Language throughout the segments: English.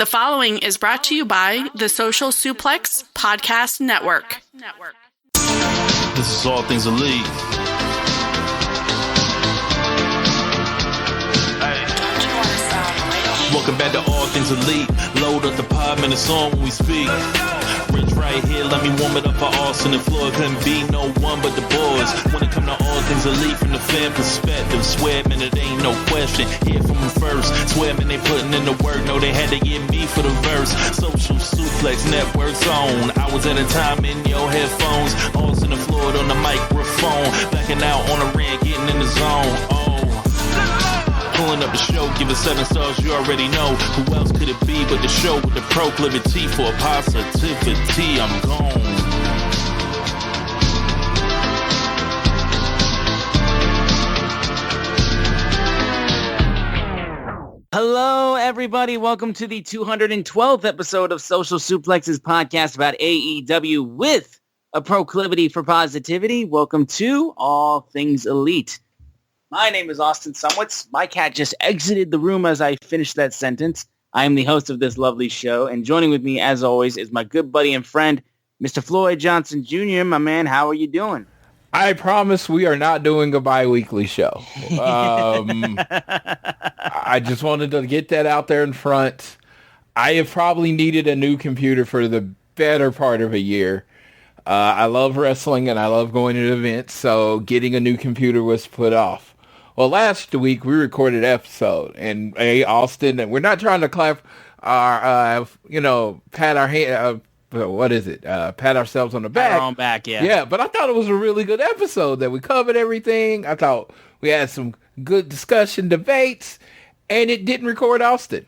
The following is brought to you by the Social Suplex Podcast Network. This is All Things Elite. Welcome back to All Things Elite. Load up the pod, man, it's on when we speak. Rich right here, let me warm it up for Austin and Floyd. Couldn't be no one but the boys. When it come to All Things Elite from the fan perspective, swear, man, it ain't no question. Hear from them first. Swear, man, they putting in the work. No, they had to get me for the verse. Social Suplex Network's on. Hours at a time in your headphones. Austin and Floyd on the microphone. Backing out on the rant, getting in the zone. Pulling up the show, give it 7 stars, you already know. Who else could it be but the show with the proclivity for positivity? I'm gone. Hello, everybody. Welcome to the 212th episode of Social Suplex's podcast about AEW with a proclivity for positivity. Welcome to All Things Elite. My name is Austin Sumwitz. My cat just exited the room as I finished that sentence. I am the host of this lovely show, and joining with me, as always, is my good buddy and friend, Mr. Floyd Johnson Jr. My man, how are you doing? I promise we are not doing a bi-weekly show. I just wanted to get that out there in front. I have probably needed a new computer for the better part of a year. I love wrestling, and I love going to events, so getting a new computer was put off. Well, last week we recorded an episode, and Austin, and we're not trying to clap our, pat our hand, pat ourselves on the back. Pat our own back, yeah. Yeah, but I thought it was a really good episode that we covered everything. I thought we had some good discussion, debates, and it didn't record Austin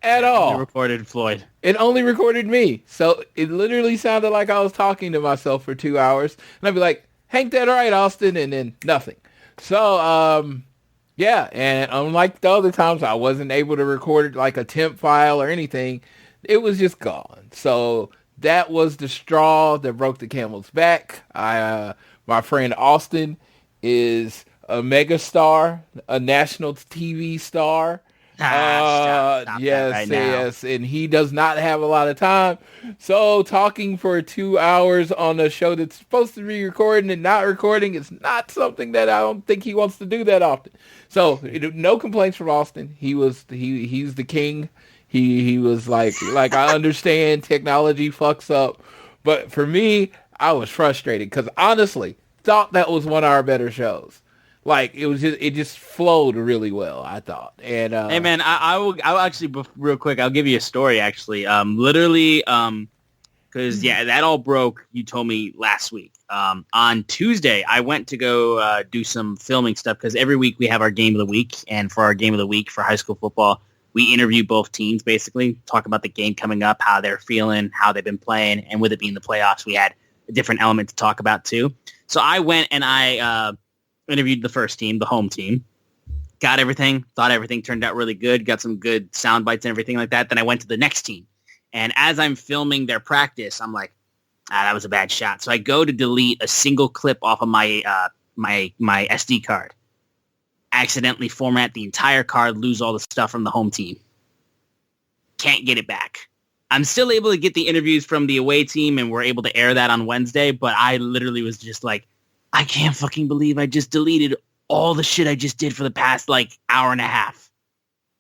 at all. It recorded Floyd. It only recorded me. So it literally sounded like I was talking to myself for 2 hours, and I'd be like, "Ain't that right, Austin?" And then nothing. So, yeah, and unlike the other times, I wasn't able to record like a temp file or anything. It was just gone. So that was the straw that broke the camel's back. My friend Austin is a mega star, a national TV star. Stop Yes, and he does not have a lot of time. So talking for 2 hours on a show that's supposed to be recording and not recording is not something that I don't think he wants to do that often. So no complaints from Austin. He's the king. He was like I understand technology fucks up, but for me, I was frustrated because honestly thought that was one of our better shows. Like it just flowed really well, I thought. And hey man, I'll actually real quick. I'll give you a story actually. Because that all broke. You told me last week. On Tuesday, I went to go do some filming stuff because every week we have our game of the week, and for our game of the week for high school football, we interview both teams basically, talk about the game coming up, how they're feeling, how they've been playing, and with it being the playoffs, we had a different element to talk about too. So I went and I interviewed the first team, the home team, got everything, thought everything turned out really good, got some good sound bites and everything like that. Then I went to the next team. And as I'm filming their practice, I'm like, that was a bad shot. So I go to delete a single clip off of my SD card, accidentally format the entire card, lose all the stuff from the home team. Can't get it back. I'm still able to get the interviews from the away team, and we're able to air that on Wednesday, but I literally was just like, I can't fucking believe I just deleted all the shit I just did for the past hour and a half.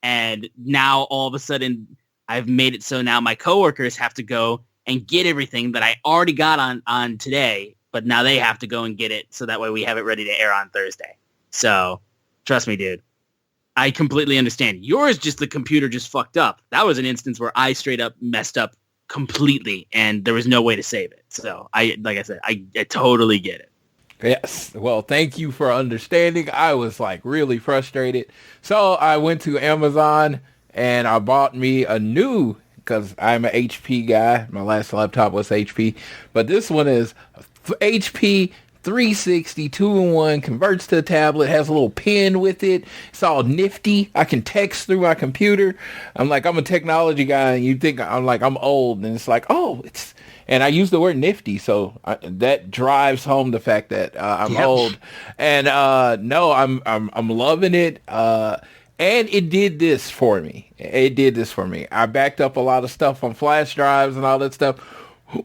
And now all of a sudden I've made it so now my coworkers have to go and get everything that I already got on today, but now they have to go and get it so that way we have it ready to air on Thursday. So trust me, dude, I completely understand. Yours, just the computer just fucked up. That was an instance where I straight up messed up completely and there was no way to save it. So I totally get it. Yes. Well, thank you for understanding. I was really frustrated. So I went to Amazon and I bought me a new, because I'm an HP guy. My last laptop was HP, but this one is HP 360 2-in-1, converts to a tablet, has a little pen with it. It's all nifty. I can text through my computer. I'm a technology guy, and you think I'm old, and it's and I use the word nifty, so that drives home the fact that I'm old. And no, I'm loving it. And it did this for me. I backed up a lot of stuff on flash drives and all that stuff.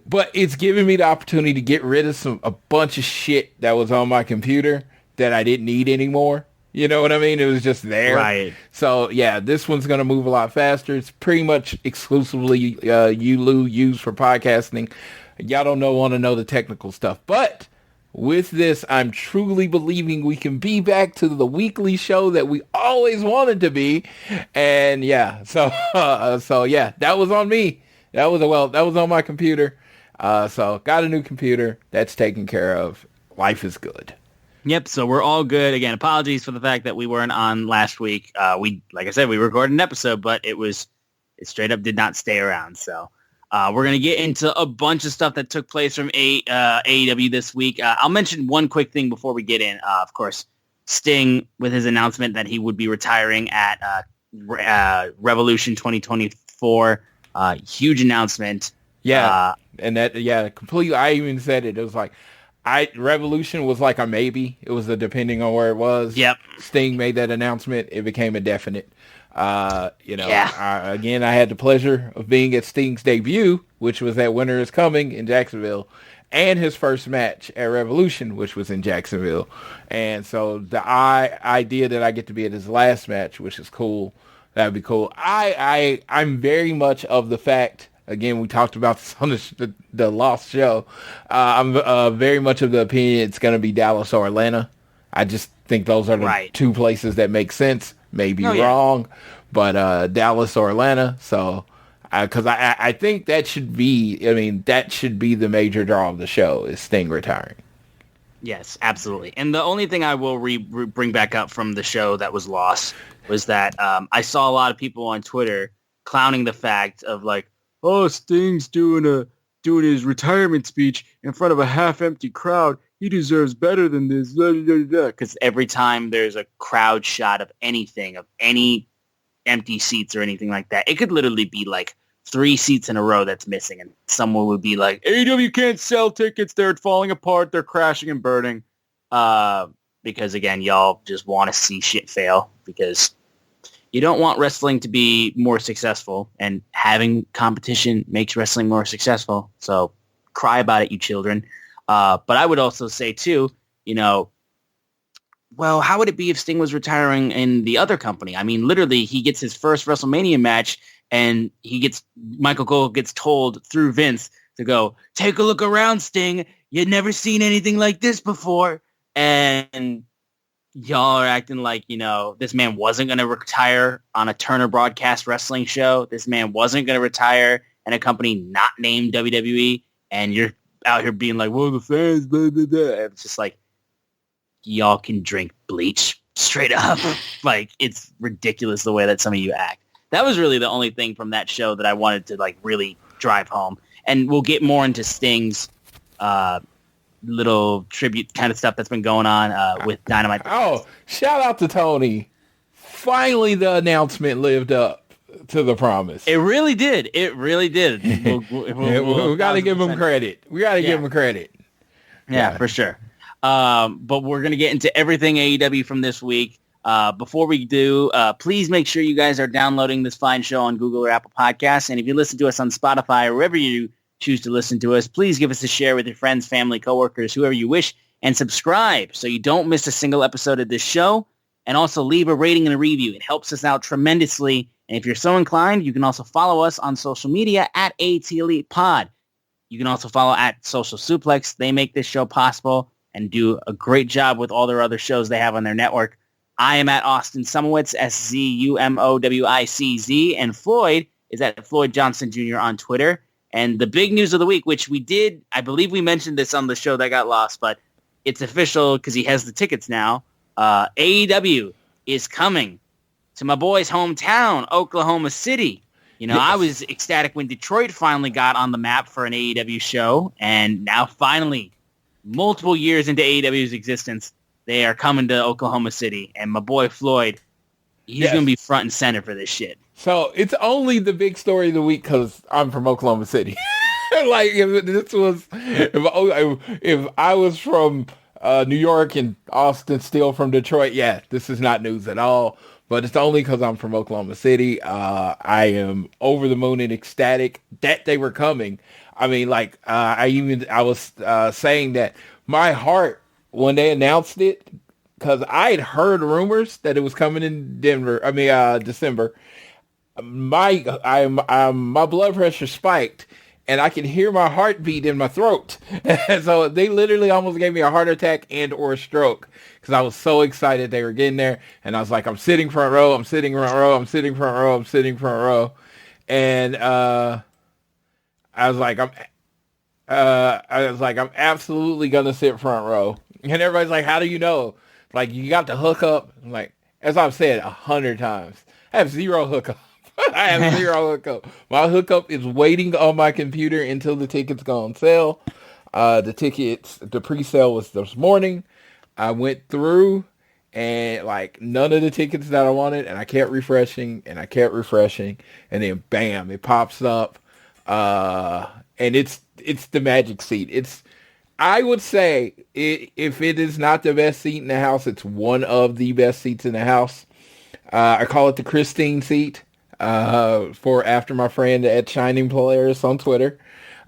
But it's giving me the opportunity to get rid of a bunch of shit that was on my computer that I didn't need anymore. You know what I mean? It was just there. Right. So, yeah, this one's going to move a lot faster. It's pretty much exclusively used for podcasting. Y'all don't want to know the technical stuff. But with this, I'm truly believing we can be back to the weekly show that we always wanted to be. And, yeah, so yeah, that was on me. That was on my computer. So got a new computer. That's taken care of. Life is good. Yep, so we're all good. Again, apologies for the fact that we weren't on last week. Like I said, we recorded an episode, but it straight up did not stay around. So we're going to get into a bunch of stuff that took place from AEW this week. I'll mention one quick thing before we get in. Of course, Sting with his announcement that he would be retiring at Revolution 2024. Huge announcement. Yeah, and that, completely. I even said it. It was like, Revolution was like a maybe. It was a depending on where it was. Yep. Sting made that announcement. It became a definite. I had the pleasure of being at Sting's debut, which was at Winter is Coming in Jacksonville, and his first match at Revolution, which was in Jacksonville. And so the idea that I get to be at his last match, which is cool, that'd be cool. I'm very much of the fact. Again, we talked about this on the Lost show. I'm very much of the opinion it's going to be Dallas or Atlanta. I just think those are the two places that make sense. Maybe wrong, but Dallas or Atlanta. So, because I think that should be the major draw of the show is Sting retiring. Yes, absolutely. And the only thing I will bring back up from the show that was lost was that I saw a lot of people on Twitter clowning the fact of like, oh, Sting's doing his retirement speech in front of a half-empty crowd. He deserves better than this. Because every time there's a crowd shot of anything, of any empty seats or anything like that, it could literally be like 3 seats in a row that's missing, and someone would be like, AEW can't sell tickets. They're falling apart. They're crashing and burning. Because, again, y'all just want to see shit fail because you don't want wrestling to be more successful, and having competition makes wrestling more successful. So cry about it, you children. But I would also say, too, well, how would it be if Sting was retiring in the other company? I mean, literally, he gets his first WrestleMania match, and Michael Cole gets told through Vince to go, take a look around, Sting. You've never seen anything like this before. And y'all are acting like, this man wasn't going to retire on a Turner Broadcast Wrestling show. This man wasn't going to retire in a company not named WWE. And you're out here being like, well, the fans, blah, blah, blah. It's just like, y'all can drink bleach straight up. Like, it's ridiculous the way that some of you act. That was really the only thing from that show that I wanted to like really drive home. And we'll get more into Sting's little tribute kind of stuff that's been going on with Dynamite. Oh, shout out to Tony. Finally, the announcement lived up to the promise. It really did. We got to give him credit. Give him credit. Yeah, for sure. But we're going to get into everything AEW from this week. Before we do, please make sure you guys are downloading this fine show on Google or Apple Podcasts. And if you listen to us on Spotify or wherever you choose to listen to us, please give us a share with your friends, family, coworkers, whoever you wish, and subscribe so you don't miss a single episode of this show. And also leave a rating and a review. It helps us out tremendously. And if you're so inclined, you can also follow us on social media at ATElitePod. You can also follow at Social Suplex. They make this show possible and do a great job with all their other shows they have on their network. I am at Austin Sumowitz, SZUMOWICZ, and Floyd is at Floyd Johnson Jr. on Twitter. And the big news of the week, which we did, I believe we mentioned this on the show that got lost, but it's official because he has the tickets now. AEW is coming to my boy's hometown, Oklahoma City. Yes. I was ecstatic when Detroit finally got on the map for an AEW show, and now finally, multiple years into AEW's existence, they are coming to Oklahoma City, and my boy Floyd, he's going to be front and center for this shit. So it's only the big story of the week because I'm from Oklahoma City. Like if I was from New York and Austin still from Detroit, yeah, this is not news at all. but it's only because I'm from Oklahoma City. I am over the moon and ecstatic that they were coming. I mean, like, I was saying that my heart, when they announced it, because I had heard rumors that it was coming in December. My blood pressure spiked, and I could hear my heartbeat in my throat. So they literally almost gave me a heart attack and or a stroke because I was so excited they were getting there. And I was like, I'm sitting front row, I'm sitting front row, I'm sitting front row, I'm sitting front row. And I was like, I'm absolutely gonna sit front row. And everybody's like, how do you know? Like, you got the hookup. I'm like, as I've said 100 times, I have zero hookup. I have zero hookup. My hookup is waiting on my computer until the tickets go on sale. The pre-sale was this morning. I went through and like none of the tickets that I wanted, and I kept refreshing and then bam, it pops up. And it's the magic seat. I would say if it is not the best seat in the house, it's one of the best seats in the house. I call it the Christine seat. For after my friend at Shining Polaris on Twitter,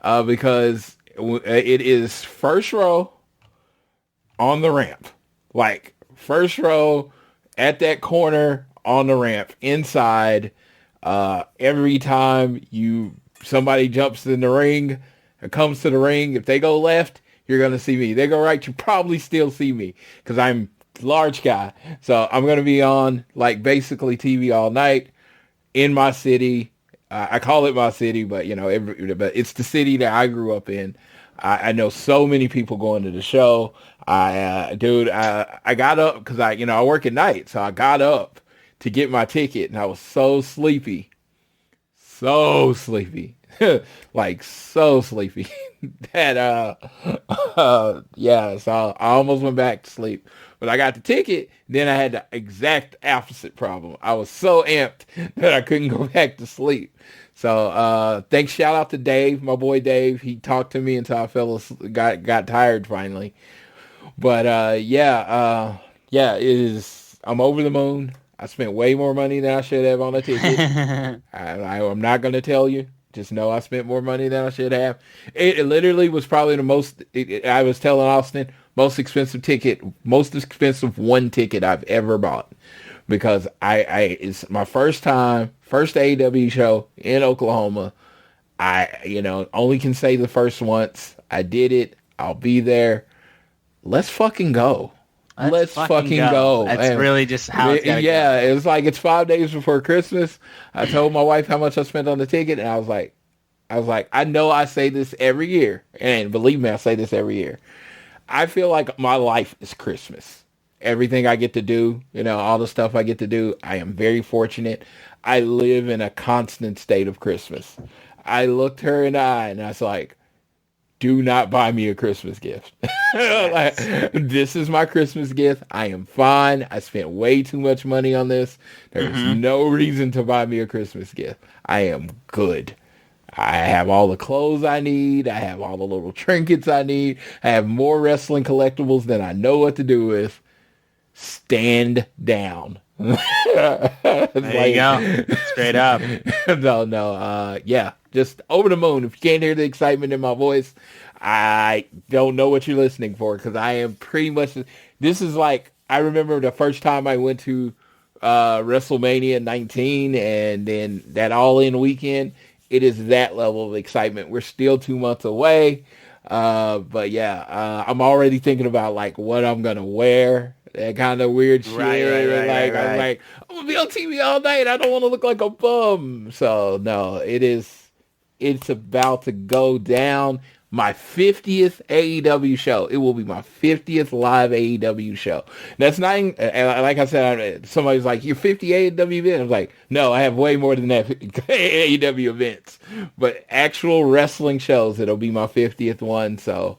because it is first row on the ramp, like first row at that corner on the ramp inside. Every time somebody jumps in the ring or comes to the ring, if they go left, you're going to see me. They go right, you probably still see me because I'm a large guy. So I'm going to be on like basically TV all night. In my city. I call it my city, but but it's the city that I grew up in. I know so many people going to the show. I got up because I work at night, so I got up to get my ticket, and I was so sleepy, like so sleepy that so I almost went back to sleep. But I got the ticket, then I had the exact opposite problem. I was so amped that I couldn't go back to sleep. So thanks, shout out to Dave, my boy Dave. He talked to me until I got tired finally. But it is. I'm over the moon. I spent way more money than I should have on a ticket. I'm not going to tell you. Just know I spent more money than I should have. It literally was probably the most, I was telling Austin, most expensive one ticket I've ever bought. Because it's my first AEW show in Oklahoma. I only can say the first once. I did it. I'll be there. Let's fucking go. Let's fucking go. That's really just how it's gotta go. It's like it's 5 days before Christmas. I told my wife how much I spent on the ticket, and I was like, I know I say this every year, and believe me, I say this every year. I feel like my life is Christmas. Everything I get to do, all the stuff I get to do, I am very fortunate. I live in a constant state of Christmas. I looked her in the eye, and I was like, do not buy me a Christmas gift. Like, this is my Christmas gift. I am fine. I spent way too much money on this. There's no reason to buy me a Christmas gift. I am good. I have all the clothes I need. I have all the little trinkets I need. I have more wrestling collectibles than I know what to do with. Stand down. There you go. Straight up. Just over the moon. If you can't hear the excitement in my voice, I don't know what you're listening for, because I am pretty much, this is like, I remember the first time I went to WrestleMania 19 and then that All-In weekend. It is that level of excitement. We're still 2 months away. I'm already thinking about like what I'm going to wear. That kind of weird shit. Right. I'm like, I'm going to be on TV all night. I don't want to look like a bum. So no, it's about to go down. My 50th AEW show. It will be my 50th live AEW show. That's not, like I said, somebody's like, you're 50 AEW events. I was like, no, I have way more than that AEW events. But actual wrestling shows, it'll be my 50th one. So,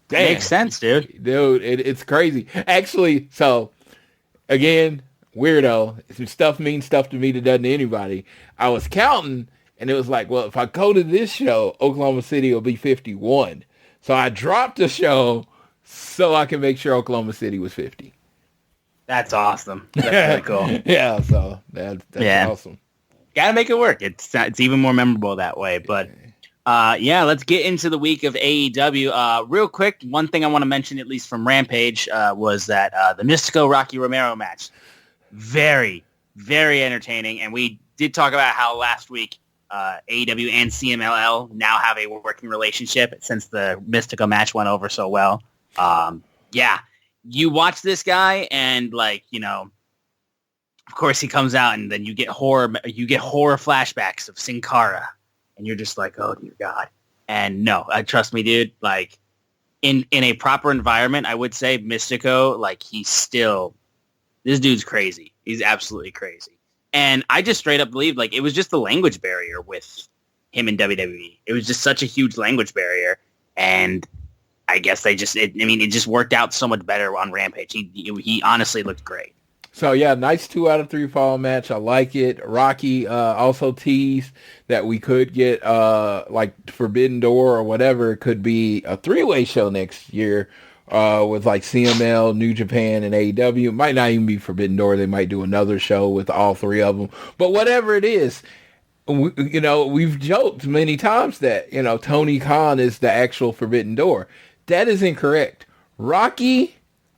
damn. Makes sense, dude. Dude, it's crazy. Actually, so, again, weirdo. Stuff means stuff to me that doesn't to anybody. I was counting. And it was like, well, if I go to this show, Oklahoma City will be 51. So I dropped the show so I can make sure Oklahoma City was 50. That's awesome. That's really cool. Yeah, so that's awesome. Gotta make it work. It's even more memorable that way. But let's get into the week of AEW. Real quick, one thing I want to mention, at least from Rampage, was that the Mystico Rocky Romero match, very, very entertaining. And we did talk about how last week AEW and CMLL now have a working relationship since the Mystico match went over so well. You watch this guy and of course he comes out and then you get horror flashbacks of Sin Cara and you're just like, oh dear God. And no, trust me, dude, like in a proper environment, I would say Mystico, like this dude's crazy. He's absolutely crazy. And I just straight up believe like it was just the language barrier with him in WWE. It was just such a huge language barrier. And I guess it just worked out so much better on Rampage. He honestly looked great. So yeah, nice 2 out of 3 fall match. I like it. Rocky also teased that we could get like Forbidden Door or whatever. It could be a 3-way show next year with like CML, New Japan, and AEW. It might not even be Forbidden Door. They might do another show with all 3 of them. But whatever it is, we've joked many times that Tony Khan is the actual Forbidden Door. That is incorrect. Rocky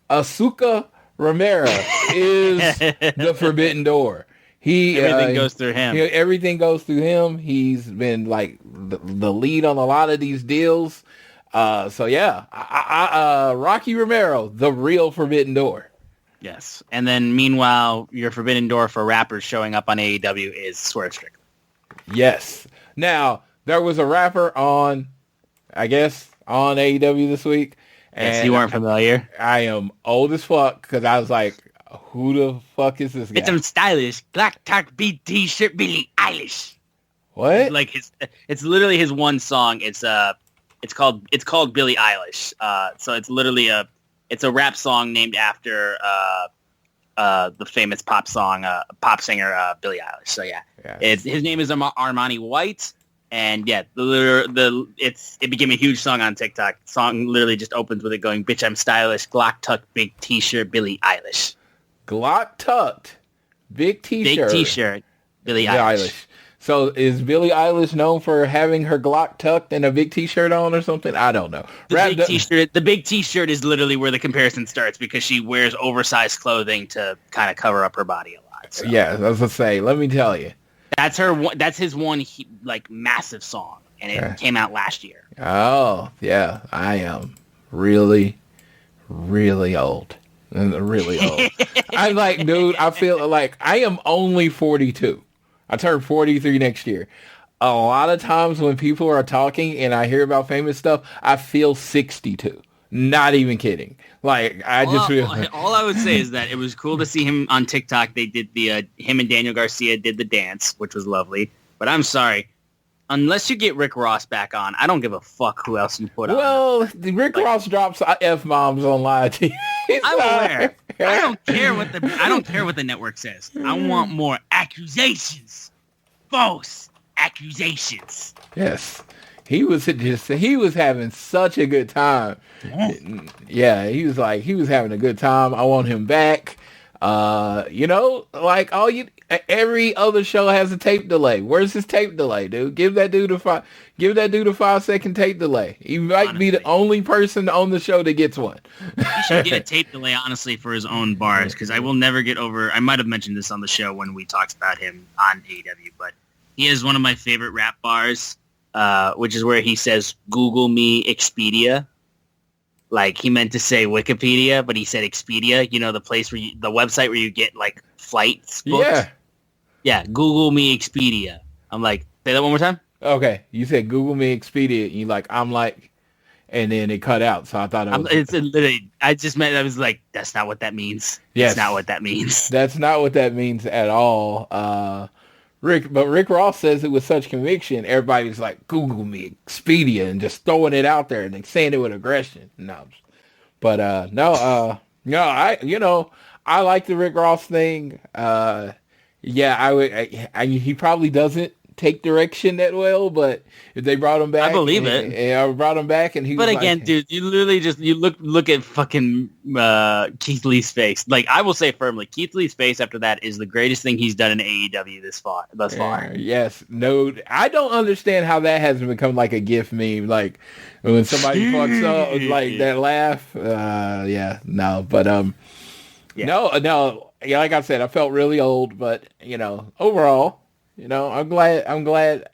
Asuka Romero is the Forbidden Door. Everything goes through him. Everything goes through him. He's been like the lead on a lot of these deals. Rocky Romero, the real Forbidden Door. Yes. And then meanwhile, your Forbidden Door for rappers showing up on AEW is Swerve Strickland. Yes. Now, there was a rapper on AEW this week. Yes, you weren't familiar. I am old as fuck because I was like, who the fuck is this guy? It's some stylish black talk beat t-shirt Billie Eilish. What? Like it's literally his one song. It's called Billie Eilish. So it's literally a rap song named after the famous pop singer Billie Eilish. So yeah. His name is Armani White. And yeah, it became a huge song on TikTok. The song literally just opens with it going, "Bitch, I'm stylish, Glock tucked, big t-shirt, Billie Eilish." Glock tucked, big t-shirt, Billie Eilish. So is Billie Eilish known for having her Glock tucked and a big t-shirt on or something? I don't know. The big t-shirt is literally where the comparison starts because she wears oversized clothing to kind of cover up her body a lot. So. Yeah, I was gonna say, let me tell you. That's his one massive song, and it came out last year. Oh yeah, I am really, really old. Really old. I'm like, dude, I feel like I am only 42. I turn 43 next year. A lot of times when people are talking and I hear about famous stuff, I feel 62. Not even kidding. Like all I would say is that it was cool to see him on TikTok. They did him and Daniel Garcia did the dance, which was lovely. But I'm sorry, unless you get Rick Ross back on, I don't give a fuck who else you put on. Well, Rick Ross drops F-bombs on live TV. I'm aware. I don't care what the network says. I want more accusations, false accusations. Yes. He was having such a good time. Yeah, he was having a good time. I want him back. Every other show has a tape delay. Where's his tape delay, dude? Give that dude a 5-second tape delay. He might be the only person on the show that gets one. He should get a tape delay, honestly, for his own bars, because I will never get over. I might have mentioned this on the show when we talked about him on AEW, but he has one of my favorite rap bars. Which is where he says, "Google me Expedia." Like he meant to say Wikipedia, but he said Expedia. You know, the website where you get like flights booked? Yeah. Google me Expedia. I'm like, say that one more time. Okay, you said Google me Expedia. And you and then it cut out. So I thought it's literally. I was like, that's not what that means. Yes. That's not what that means. That's not what that means at all. Rick Ross says it with such conviction. Everybody's like, Google me Expedia and just throwing it out there and saying it with aggression. No, but I like the Rick Ross thing. He probably doesn't take direction that well, but if they brought him back, I believe it. And I brought him back, and he. But was again, like, dude, you literally just look at fucking Keith Lee's face. Like, I will say firmly, Keith Lee's face after that is the greatest thing he's done in AEW thus far. Yes, no, I don't understand how that hasn't become like a GIF meme. Like when somebody fucks up, like that laugh. No, but no. Yeah, like I said, I felt really old, but overall, I'm glad.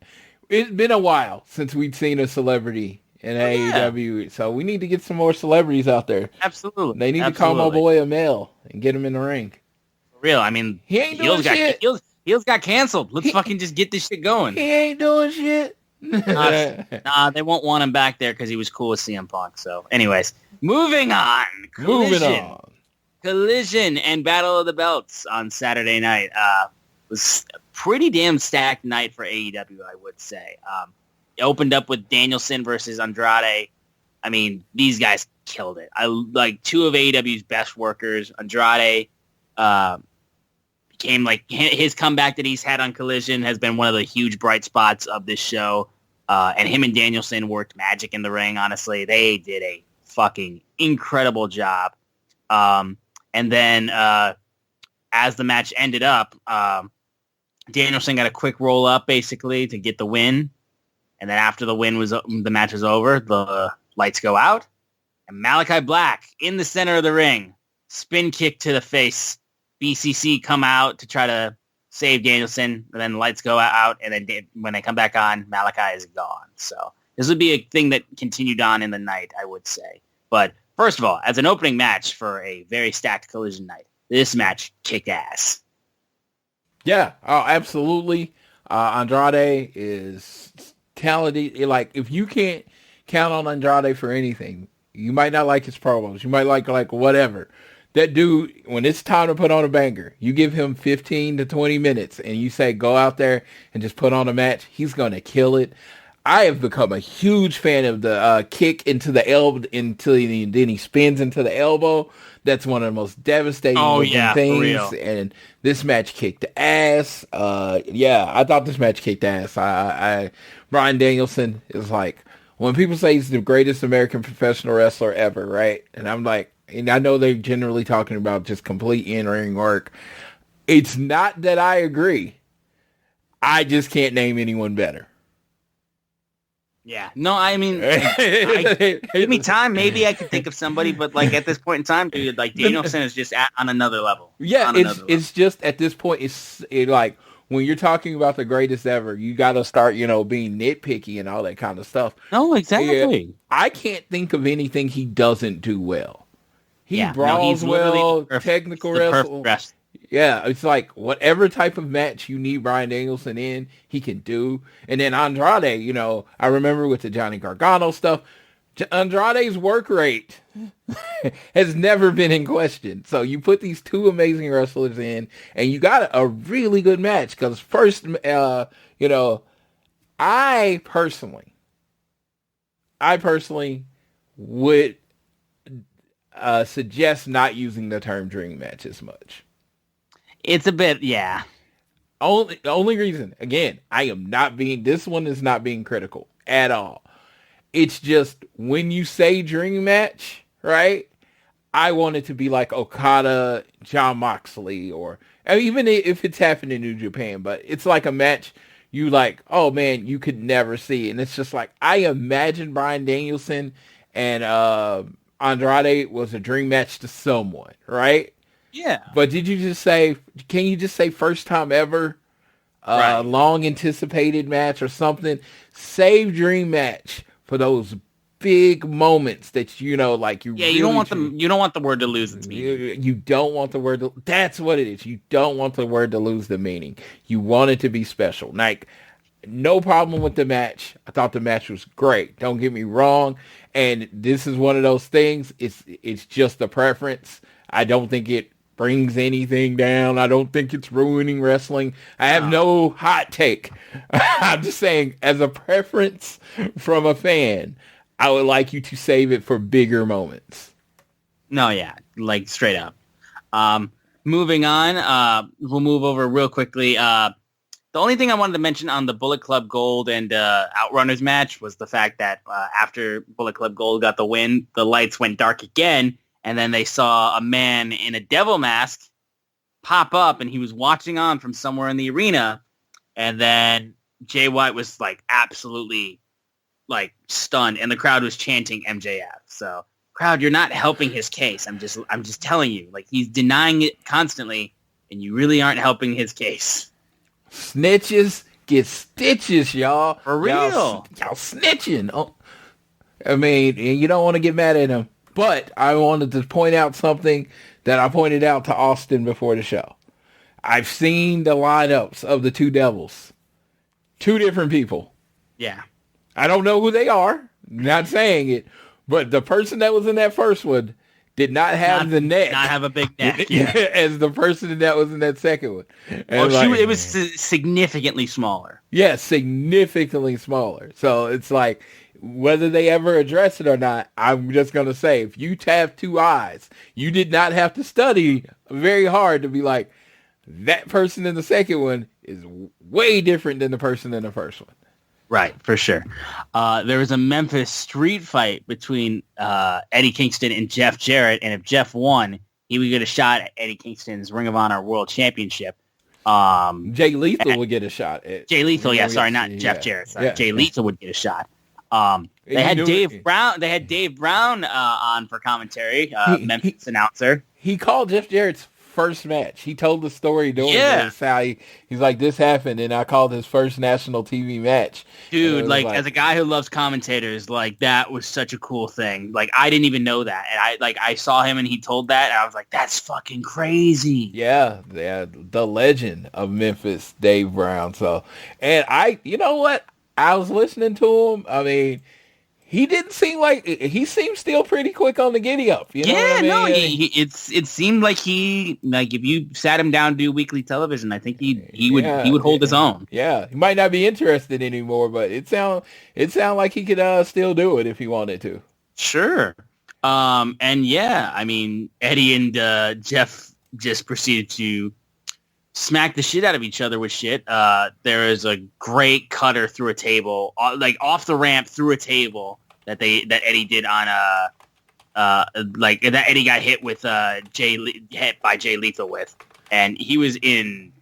It's been a while since we'd seen a celebrity in AEW, so we need to get some more celebrities out there. Absolutely, they need to call my boy Amel and get him in the ring. For real, I mean, he ain't doing shit. Heels got canceled. Let's fucking just get this shit going. He ain't doing shit. Nah, they won't want him back there because he was cool with CM Punk. So, anyways, moving on. Collision and Battle of the Belts on Saturday night was a pretty damn stacked night for AEW, I would say. It opened up with Danielson versus Andrade. I mean, these guys killed it. I like two of AEW's best workers. Andrade became like his comeback that he's had on Collision has been one of the huge bright spots of this show. And him and Danielson worked magic in the ring. Honestly, they did a fucking incredible job. And then as the match ended up, Danielson got a quick roll up basically to get the win. And then after the match was over, the lights go out. And Malachi Black in the center of the ring, spin kick to the face. BCC come out to try to save Danielson. And then the lights go out. And then when they come back on, Malachi is gone. So this would be a thing that continued on in the night, I would say. But first of all, as an opening match for a very stacked Collision night, this match kicked ass. Yeah, absolutely. Andrade is talented. Like, if you can't count on Andrade for anything, you might not like his promos. You might like whatever. That dude, when it's time to put on a banger, you give him 15 to 20 minutes and you say, go out there and just put on a match. He's going to kill it. I have become a huge fan of the kick into the elbow then he spins into the elbow. That's one of the most devastating things. For real. And this match kicked ass. I thought this match kicked ass. Bryan Danielson is like, when people say he's the greatest American professional wrestler ever, right? And I'm like, and I know they're generally talking about just complete in-ring work. It's not that I agree. I just can't name anyone better. Yeah. No, I mean, give me time. Maybe I could think of somebody, but like at this point in time, dude, like Danielson is just on another level. Yeah, it's just at this point, it's like when you're talking about the greatest ever, you got to start, being nitpicky and all that kind of stuff. No, exactly. Yeah, I can't think of anything he doesn't do well. He brawls well, technical wrestle. Yeah, it's like whatever type of match you need Bryan Danielson in, he can do. And then Andrade, I remember with the Johnny Gargano stuff, Andrade's work rate has never been in question. So you put these two amazing wrestlers in, and you got a really good match. Because first, I personally would suggest not using the term dream match as much. It's a bit, yeah. Only reason, again, this one is not being critical at all. It's just when you say dream match, right? I want it to be like Okada, Jon Moxley, or even if it's happened in New Japan, but it's like a match you like, oh man, you could never see. And it's just like, I imagine Bryan Danielson and Andrade was a dream match to someone, right? Yeah. But can you just say first time ever, right. Long anticipated match or something? Save dream match for those big moments that you don't want the word to lose its meaning. You don't want the word that's what it is. You don't want the word to lose the meaning. You want it to be special. Like, no problem with the match. I thought the match was great. Don't get me wrong. And this is one of those things. It's just a preference. I don't think it brings anything down. I don't think it's ruining wrestling. I have no hot take. I'm just saying, as a preference from a fan, I would like you to save it for bigger moments. No, yeah, like straight up. Moving on, we'll move over real quickly. The only thing I wanted to mention on the Bullet Club Gold and Outrunners match was the fact that after Bullet Club Gold got the win, the lights went dark again, and then they saw a man in a devil mask pop up, and he was watching on from somewhere in the arena, and then Jay White was like absolutely like stunned, and the crowd was chanting MJF. So, crowd, you're not helping his case. I'm just telling you, like, he's denying it constantly, and you really aren't helping his case. Snitches get stitches, y'all. For real. Y'all snitching. Oh, I mean, you don't want to get mad at him. But I wanted to point out something that I pointed out to Austin before the show. I've seen the lineups of the two devils. Two different people. Yeah. I don't know who they are. Not saying it. But the person that was in that first one did not have the neck. Not have a big neck. Yeah. As the person that was in that second one. And it was significantly smaller. Yeah, significantly smaller. So it's like, whether they ever address it or not, I'm just going to say, if you have two eyes, you did not have to study very hard to be like, that person in the second one is way different than the person in the first one. Right, for sure. There was a Memphis street fight between Eddie Kingston and Jeff Jarrett, and if Jeff won, he would get a shot at Eddie Kingston's Ring of Honor World Championship. Jay Lethal would get a shot. Jay Lethal, not Jeff Jarrett. Sorry. Yeah. Jay Lethal would get a shot. They had Dave Brown. They had Dave Brown on for commentary. Memphis announcer. He called Jeff Jarrett's first match. He told the story during this, how he's like, this happened, and I called his first national TV match. Dude, like as a guy who loves commentators, like that was such a cool thing. Like I didn't even know that, and I saw him and he told that, and I was like, that's fucking crazy. Yeah, the legend of Memphis, Dave Brown. So, and you know what? I was listening to him. I mean, he didn't seem like he seemed still pretty quick on the giddy up. You know what I mean? No, it seemed like if you sat him down to do weekly television, I think he would hold his own. Yeah, he might not be interested anymore, but it sound like he could still do it if he wanted to. Sure. And yeah, I mean, Eddie and Jeff just proceeded to smack the shit out of each other with shit. There is a great cutter through a table, like off the ramp through a table that Eddie did on that Eddie got hit with hit by Jay Lethal with, and he was in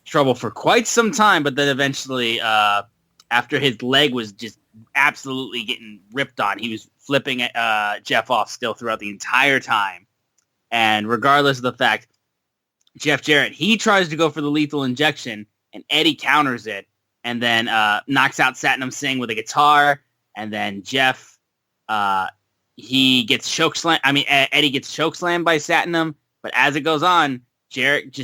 trouble for quite some time. But then eventually, after his leg was just absolutely getting ripped on, he was flipping Jeff off still throughout the entire time. And regardless of the fact, Jeff Jarrett, he tries to go for the lethal injection, and Eddie counters it, and then knocks out Satnam Singh with a guitar, and then Jeff, he gets Eddie gets chokeslammed by Satnam, but as it goes on, Jarrett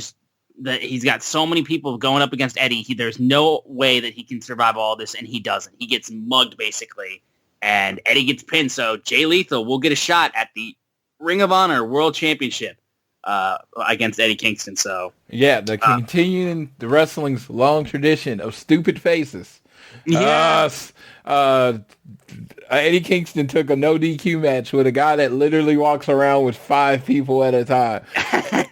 he's got so many people going up against Eddie, there's no way that he can survive all this, and he doesn't. He gets mugged, basically, and Eddie gets pinned, so Jay Lethal will get a shot at the Ring of Honor World Championship against Eddie Kingston. So yeah, continuing the wrestling's long tradition of stupid faces. Yes. Eddie Kingston took a no DQ match with a guy that literally walks around with 5 people at a time.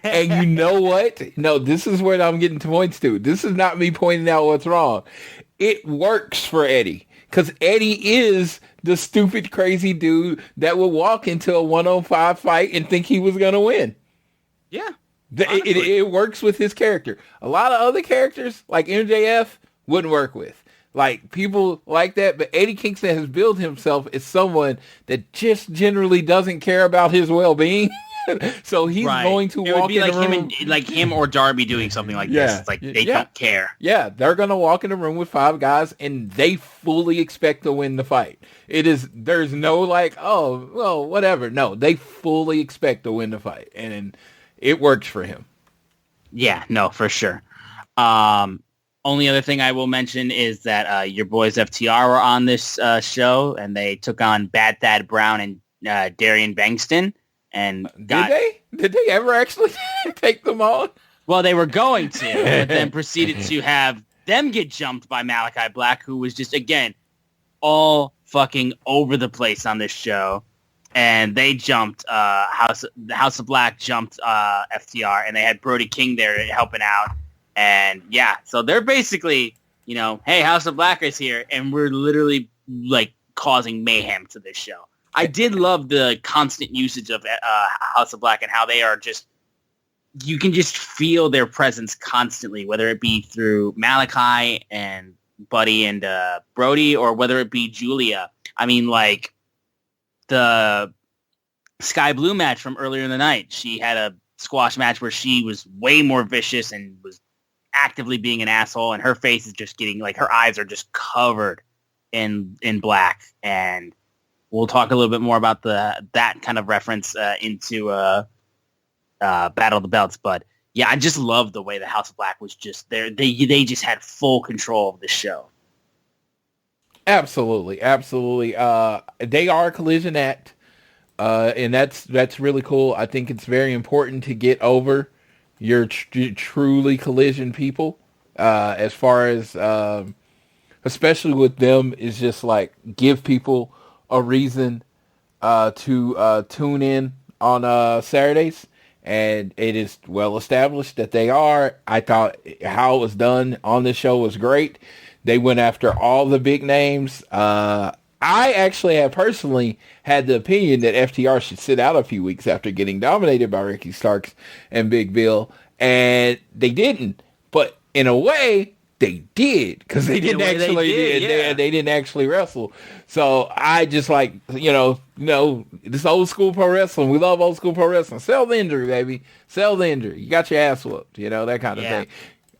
And you know what? No, this is where I'm getting to points to. This is not me pointing out what's wrong. It works for Eddie. Because Eddie is the stupid, crazy dude that would walk into a 1-on-5 fight and think he was going to win. Yeah. It works with his character. A lot of other characters, like MJF, wouldn't work with. Like, people like that. But Eddie Kingston has built himself as someone that just generally doesn't care about his well-being. So he's going to walk in the room. Like him or Darby doing something like this. It's like they don't care. Yeah, they're going to walk in the room with 5 guys, and they fully expect to win the fight. There's no like, oh, well, whatever. No, they fully expect to win the fight. And it works for him. Yeah, no, for sure. Only other thing I will mention is that your boys FTR were on this show, and they took on Bad Thad Brown and Darian Bankston. And did they ever actually take them on? Well, they were going to, but then proceeded to have them get jumped by Malachi Black, who was just, again, all fucking over the place on this show. And they jumped, the House of Black jumped FTR, and they had Brody King there helping out. And yeah, so they're basically, you know, hey, House of Black is here, and we're literally like causing mayhem to this show. I did love the constant usage of House of Black and how they are just, you can just feel their presence constantly, whether it be through Malachi and Buddy and Brody, or whether it be Julia. I mean, like the Sky Blue match from earlier in the night, she had a squash match where she was way more vicious and was actively being an asshole, and her face is just getting, like, her eyes are just covered in black. And we'll talk a little bit more about that kind of reference into Battle of the Belts. But yeah, I just love the way the House of Black was just there. They just had full control of the show. Absolutely. They are a Collision act, and that's really cool. I think it's very important to get over your truly Collision people, as far as especially with them, is just like give people a reason to tune in on Saturdays. And it is well established that they are. I thought how it was done on this show was great. They went after all the big names. I actually have personally had the opinion that FTR should sit out a few weeks after getting dominated by Ricky Starks and Big Bill, and they didn't. But in a way, they did, because they didn't they didn't actually wrestle. So I just like, this old school pro wrestling. We love old school pro wrestling. Sell the injury, baby. Sell the injury. You got your ass whooped. That kind of thing.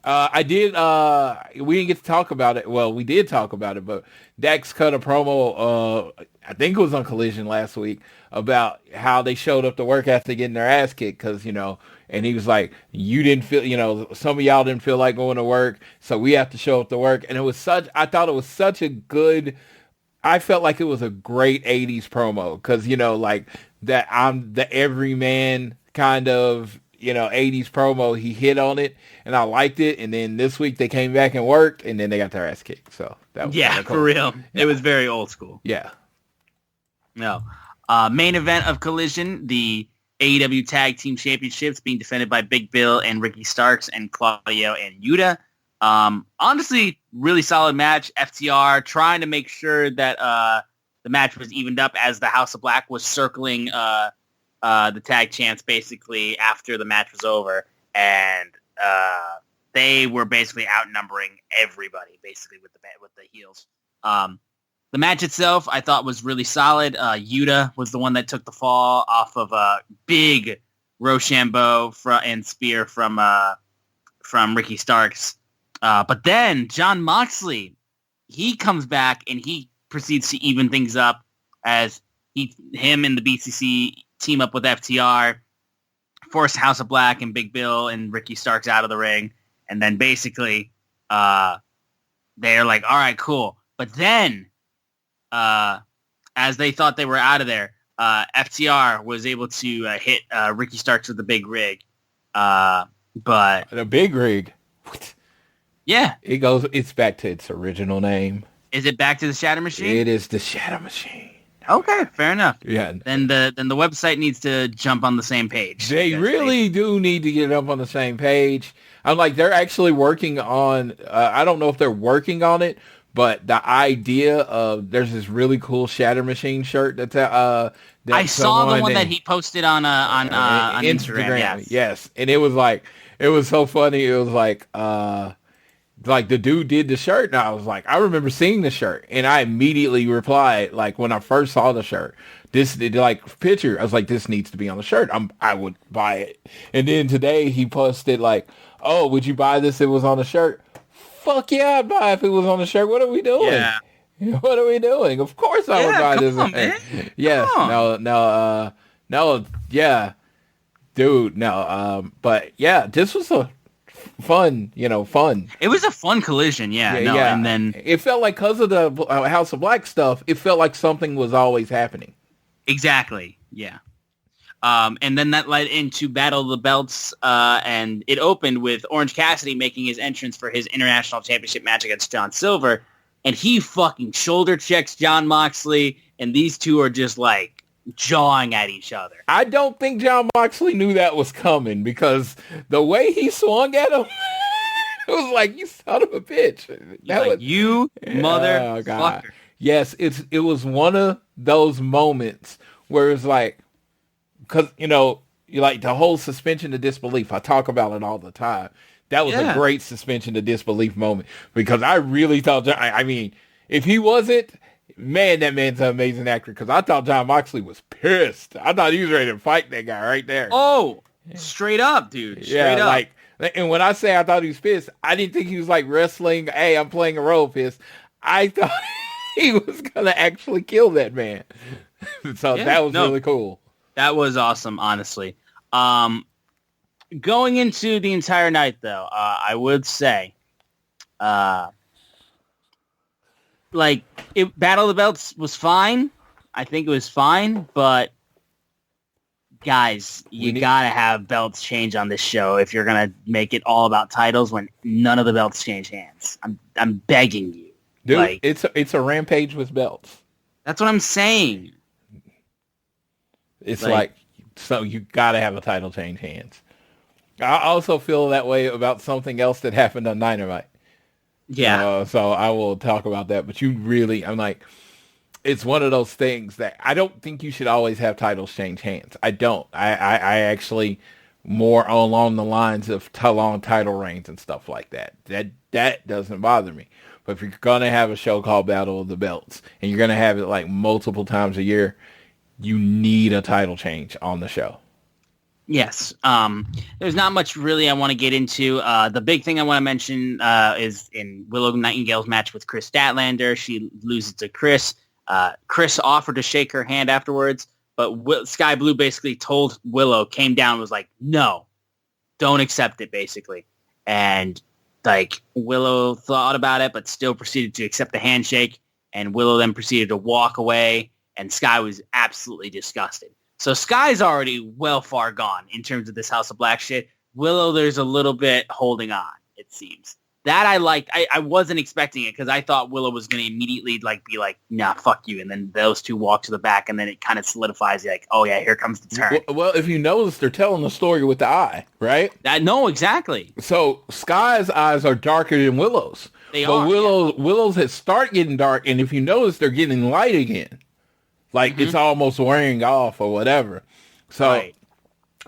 We didn't get to talk about it. Well, we did talk about it, but Dax cut a promo, I think it was on Collision last week, about how they showed up to work after getting their ass kicked, because, and he was like, you didn't feel, some of y'all didn't feel like going to work, so we have to show up to work. And I thought it was such a good, I felt like it was a great 80s promo, because, like that I'm the everyman kind of, 80s promo. He hit on it, and I liked it. And then this week they came back and worked, and then they got their ass kicked. So that was cool. For real. Yeah. It was very old school. Yeah. No. Main event of Collision, the AEW Tag Team Championships being defended by Big Bill and Ricky Starks and Claudio and Yuta. Honestly, really solid match. FTR trying to make sure that the match was evened up as the House of Black was circling the tag champs basically after the match was over, and they were basically outnumbering everybody basically with the heels. The match itself I thought was really solid. Yuta was the one that took the fall off of a big Rochambeau and spear from Ricky Starks. But then Jon Moxley, he comes back and he proceeds to even things up as him and the BCC team up with FTR, force House of Black and Big Bill and Ricky Starks out of the ring. And then basically they're like, all right, cool. But then as they thought they were out of there, FTR was able to hit Ricky Starks with the big rig. But the big rig? Yeah. It's back to its original name. Is it back to the Shatter Machine? It is the Shatter Machine. Okay, fair enough. Yeah. Then the website needs to jump on the same page. They really do need to get up on the same page. I'm like, they're actually working on, I don't know if they're working on it, but the idea of, there's this really cool Shatter Machine shirt that's I saw the one that he posted on Instagram. Yes. And it was like, it was so funny. It was like the dude did the shirt, and I was like, I remember seeing the shirt, and I immediately replied, like, when I first saw the shirt, picture, I was like, this needs to be on the shirt. I would buy it. And then today he posted like, oh, would you buy this if it was on the shirt? Fuck yeah, I'd buy it if it was on the shirt. What are we doing? Yeah. What are we doing? Of course I would buy this. Man. Yes. No. Yeah. Dude, no. But yeah, this was a fun. It was a fun Collision, yeah. And then it felt like, because of the House of Black stuff, it felt like something was always happening. Exactly, yeah. And then that led into Battle of the Belts, and it opened with Orange Cassidy making his entrance for his International Championship match against John Silver, and he fucking shoulder checks Jon Moxley, and these two are just like jawing at each other. I don't think Jon Moxley knew that was coming, because the way he swung at him, was like, you son of a bitch. You Oh, God. motherfucker. Yes, it was one of those moments where it's like, because, you like the whole suspension of disbelief. I talk about it all the time. That was a great suspension of disbelief moment because I really thought, I mean, if he wasn't, man, that man's an amazing actor because I thought John Moxley was pissed. I thought he was ready to fight that guy right there. Oh, straight up, dude. Straight up. Like, and when I say I thought he was pissed, I didn't think he was like wrestling, hey, I'm playing a role pissed. I thought he was going to actually kill that man. So that was really cool. That was awesome, honestly. Going into the entire night, though, I would say, Battle of the Belts was fine. I think it was fine, but guys, you gotta have belts change on this show if you're gonna make it all about titles when none of the belts change hands. I'm begging you, dude. It's a Rampage with belts. That's what I'm saying. It's so you gotta have a title change hands. I also feel that way about something else that happened on Dynamite. Yeah. So I will talk about that. But I'm like, it's one of those things that I don't think you should always have titles change hands. I don't. I actually more along the lines of long title reigns and stuff like that. That doesn't bother me. But if you're going to have a show called Battle of the Belts and you're going to have it like multiple times a year, you need a title change on the show. Yes. There's not much really I want to get into. The big thing I want to mention is in Willow Nightingale's match with Chris Statlander. She loses to Chris. Chris offered to shake her hand afterwards, but Sky Blue basically told Willow, came down and was like, no, don't accept it, basically. And Willow thought about it, but still proceeded to accept the handshake. And Willow then proceeded to walk away, and Sky was absolutely disgusted. So Sky's already well far gone in terms of this House of Black shit. Willow, there's a little bit holding on, it seems. That I liked. I wasn't expecting it because I thought Willow was going to immediately be like, nah, fuck you. And then those two walk to the back and then it kind of solidifies oh yeah, here comes the turn. Well, if you notice, they're telling the story with the eye, right? No, exactly. So Sky's eyes are darker than Willow's. Willow's had start getting dark. And if you notice, they're getting light again. It's almost wearing off or whatever. So right.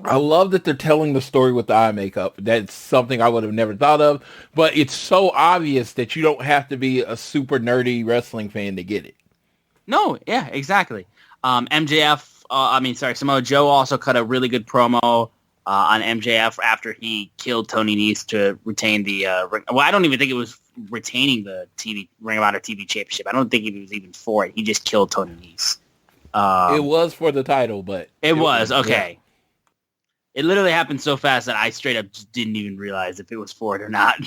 I love that they're telling the story with the eye makeup. That's something I would have never thought of. But it's so obvious that you don't have to be a super nerdy wrestling fan to get it. No, yeah, exactly. Samoa Joe also cut a really good promo on MJF after he killed Tony Nese to retain the ring. Well, I don't even think it was retaining the Ring of Honor TV Championship. I don't think he was even for it. He just killed Tony Nese. It was for the title, but... It was, okay. Yeah. It literally happened so fast that I straight up just didn't even realize if it was for it or not.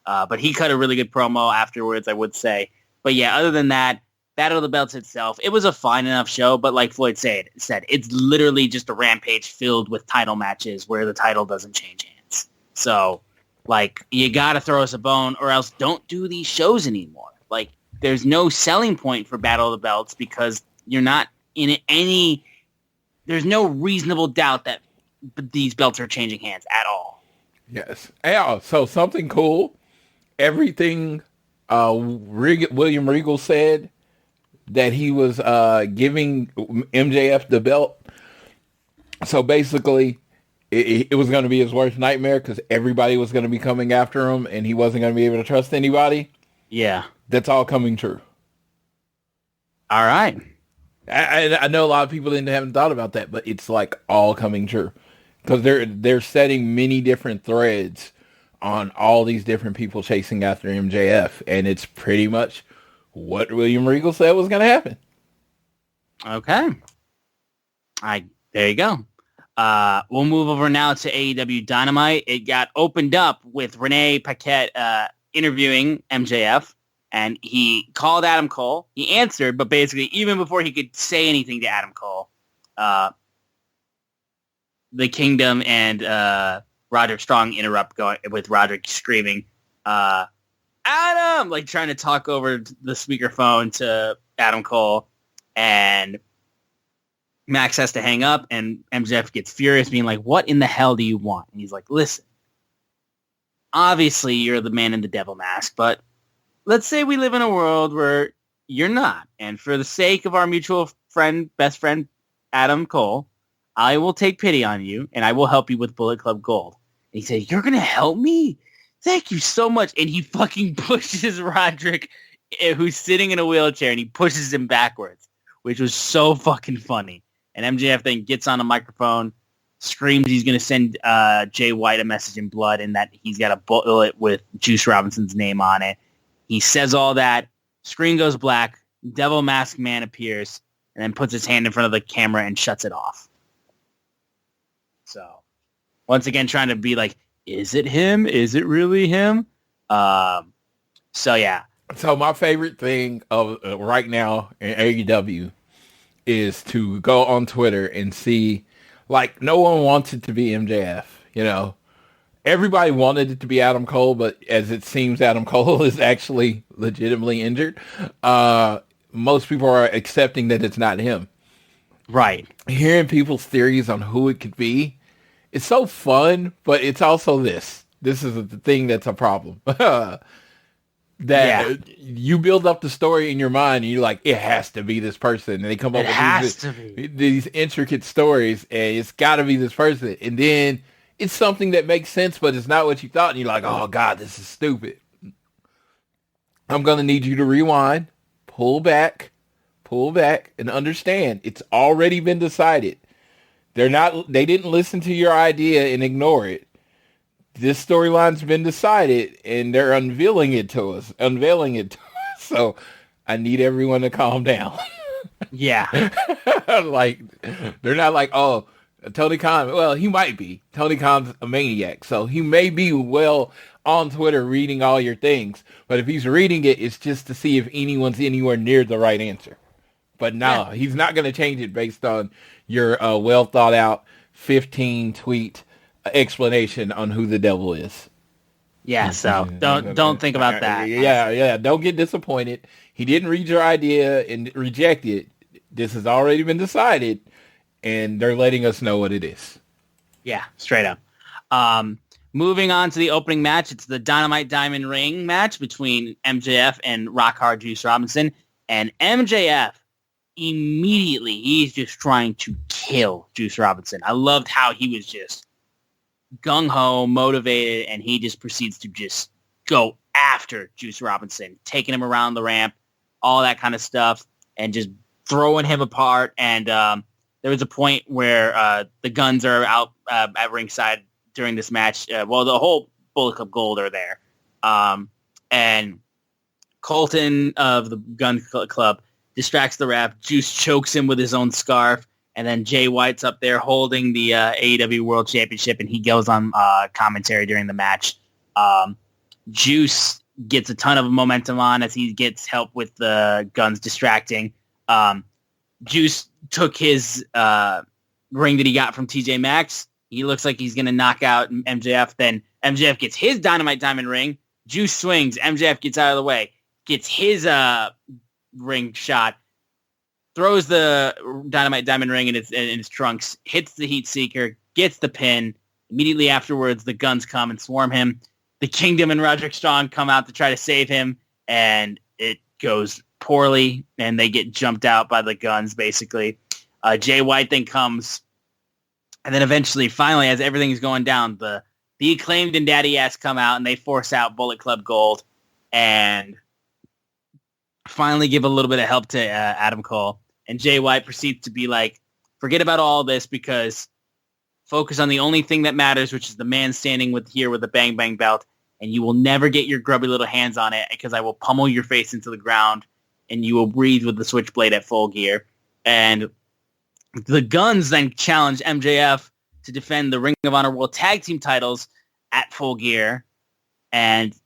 But he cut a really good promo afterwards, I would say. But yeah, other than that, Battle of the Belts itself, it was a fine enough show, but like Floyd said, it's literally just a Rampage filled with title matches where the title doesn't change hands. So, you gotta throw us a bone or else don't do these shows anymore. There's no selling point for Battle of the Belts because you're not in any... There's no reasonable doubt that these belts are changing hands at all. Yes. Yeah, so something cool. Everything William Regal said that he was giving MJF the belt. So basically, it was going to be his worst nightmare because everybody was going to be coming after him and he wasn't going to be able to trust anybody. Yeah. That's all coming true. All right. I know a lot of people haven't thought about that, but it's all coming true. Because they're setting many different threads on all these different people chasing after MJF, and it's pretty much what William Regal said was going to happen. Okay. There you go. We'll move over now to AEW Dynamite. It got opened up with Renee Paquette interviewing MJF, and he called Adam Cole. He answered, but basically, even before he could say anything to Adam Cole, the Kingdom and Roderick Strong interrupt going with Roderick screaming, Adam! Trying to talk over the speakerphone to Adam Cole. And Max has to hang up, and MJF gets furious, being like, what in the hell do you want? And he's like, listen, obviously you're the man in the devil mask, but let's say we live in a world where you're not. And for the sake of our mutual friend, best friend, Adam Cole, I will take pity on you and I will help you with Bullet Club Gold. And he said, you're going to help me? Thank you so much. And he fucking pushes Roderick, who's sitting in a wheelchair, and he pushes him backwards, which was so fucking funny. And MJF then gets on a microphone, screams he's going to send Jay White a message in blood and that he's got a bullet with Juice Robinson's name on it. He says all that. Screen goes black. Devil Mask Man appears and then puts his hand in front of the camera and shuts it off. So, once again, trying to be like, is it him? Is it really him? So, yeah. So, my favorite thing of right now in AEW is to go on Twitter and see, like, no one wants it to be MJF, you know. Everybody wanted it to be Adam Cole, but as it seems, Adam Cole is actually legitimately injured. Most people are accepting that it's not him. Right. Hearing people's theories on who it could be, it's so fun, but it's also this. This is the thing that's a problem. You build up the story in your mind, and you're like, it has to be this person. And they come up with these intricate stories, and it's got to be this person. And then it's something that makes sense, but it's not what you thought. And you're like, oh, God, this is stupid. I'm going to need you to rewind, pull back, and understand it's already been decided. They didn't listen to your idea and ignore it. This storyline's been decided, and they're unveiling it to us. So I need everyone to calm down. Yeah. Like, they're not like, oh, Tony Khan, well, he might be. Tony Khan's a maniac, so he may be well on Twitter reading all your things. But if he's reading it, it's just to see if anyone's anywhere near the right answer. But no, he's not going to change it based on your well thought out 15 tweet explanation on who the devil is. Yeah, so don't think about that. Yeah, don't get disappointed. He didn't read your idea and reject it. This has already been decided, and they're letting us know what it is. Yeah, straight up. Moving on to the opening match, it's the Dynamite Diamond Ring match between MJF and Rock Hard Juice Robinson. And MJF, immediately, he's just trying to kill Juice Robinson. I loved how he was just gung-ho, motivated, and he just proceeds to just go after Juice Robinson, taking him around the ramp, all that kind of stuff, and just throwing him apart. And there was a point where the Guns are out at ringside during this match. The whole Bullet Club Gold are there. And Colton of the Gun Club distracts the ref. Juice chokes him with his own scarf. And then Jay White's up there holding the AEW World Championship, and he goes on commentary during the match. Juice gets a ton of momentum on as he gets help with the Guns distracting. Juice took his ring that he got from TJ Maxx. He looks like he's going to knock out MJF. Then MJF gets his Dynamite Diamond ring. Juice swings. MJF gets out of the way. Gets his ring shot. Throws the Dynamite Diamond ring in his trunks. Hits the Heat Seeker. Gets the pin. Immediately afterwards, the Guns come and swarm him. The Kingdom and Roderick Strong come out to try to save him. And it goes poorly. And they get jumped out by the Guns, basically. Jay White then comes. And then eventually, finally, as everything is going down, the Acclaimed and Daddy Ass come out, and they force out Bullet Club Gold and finally give a little bit of help to Adam Cole. And Jay White proceeds to be like, forget about all this because focus on the only thing that matters, which is the man standing with the Bang Bang belt, and you will never get your grubby little hands on it because I will pummel your face into the ground, and you will breathe with the Switchblade at Full Gear. And the Guns then challenge MJF to defend the Ring of Honor World Tag Team titles at Full Gear. And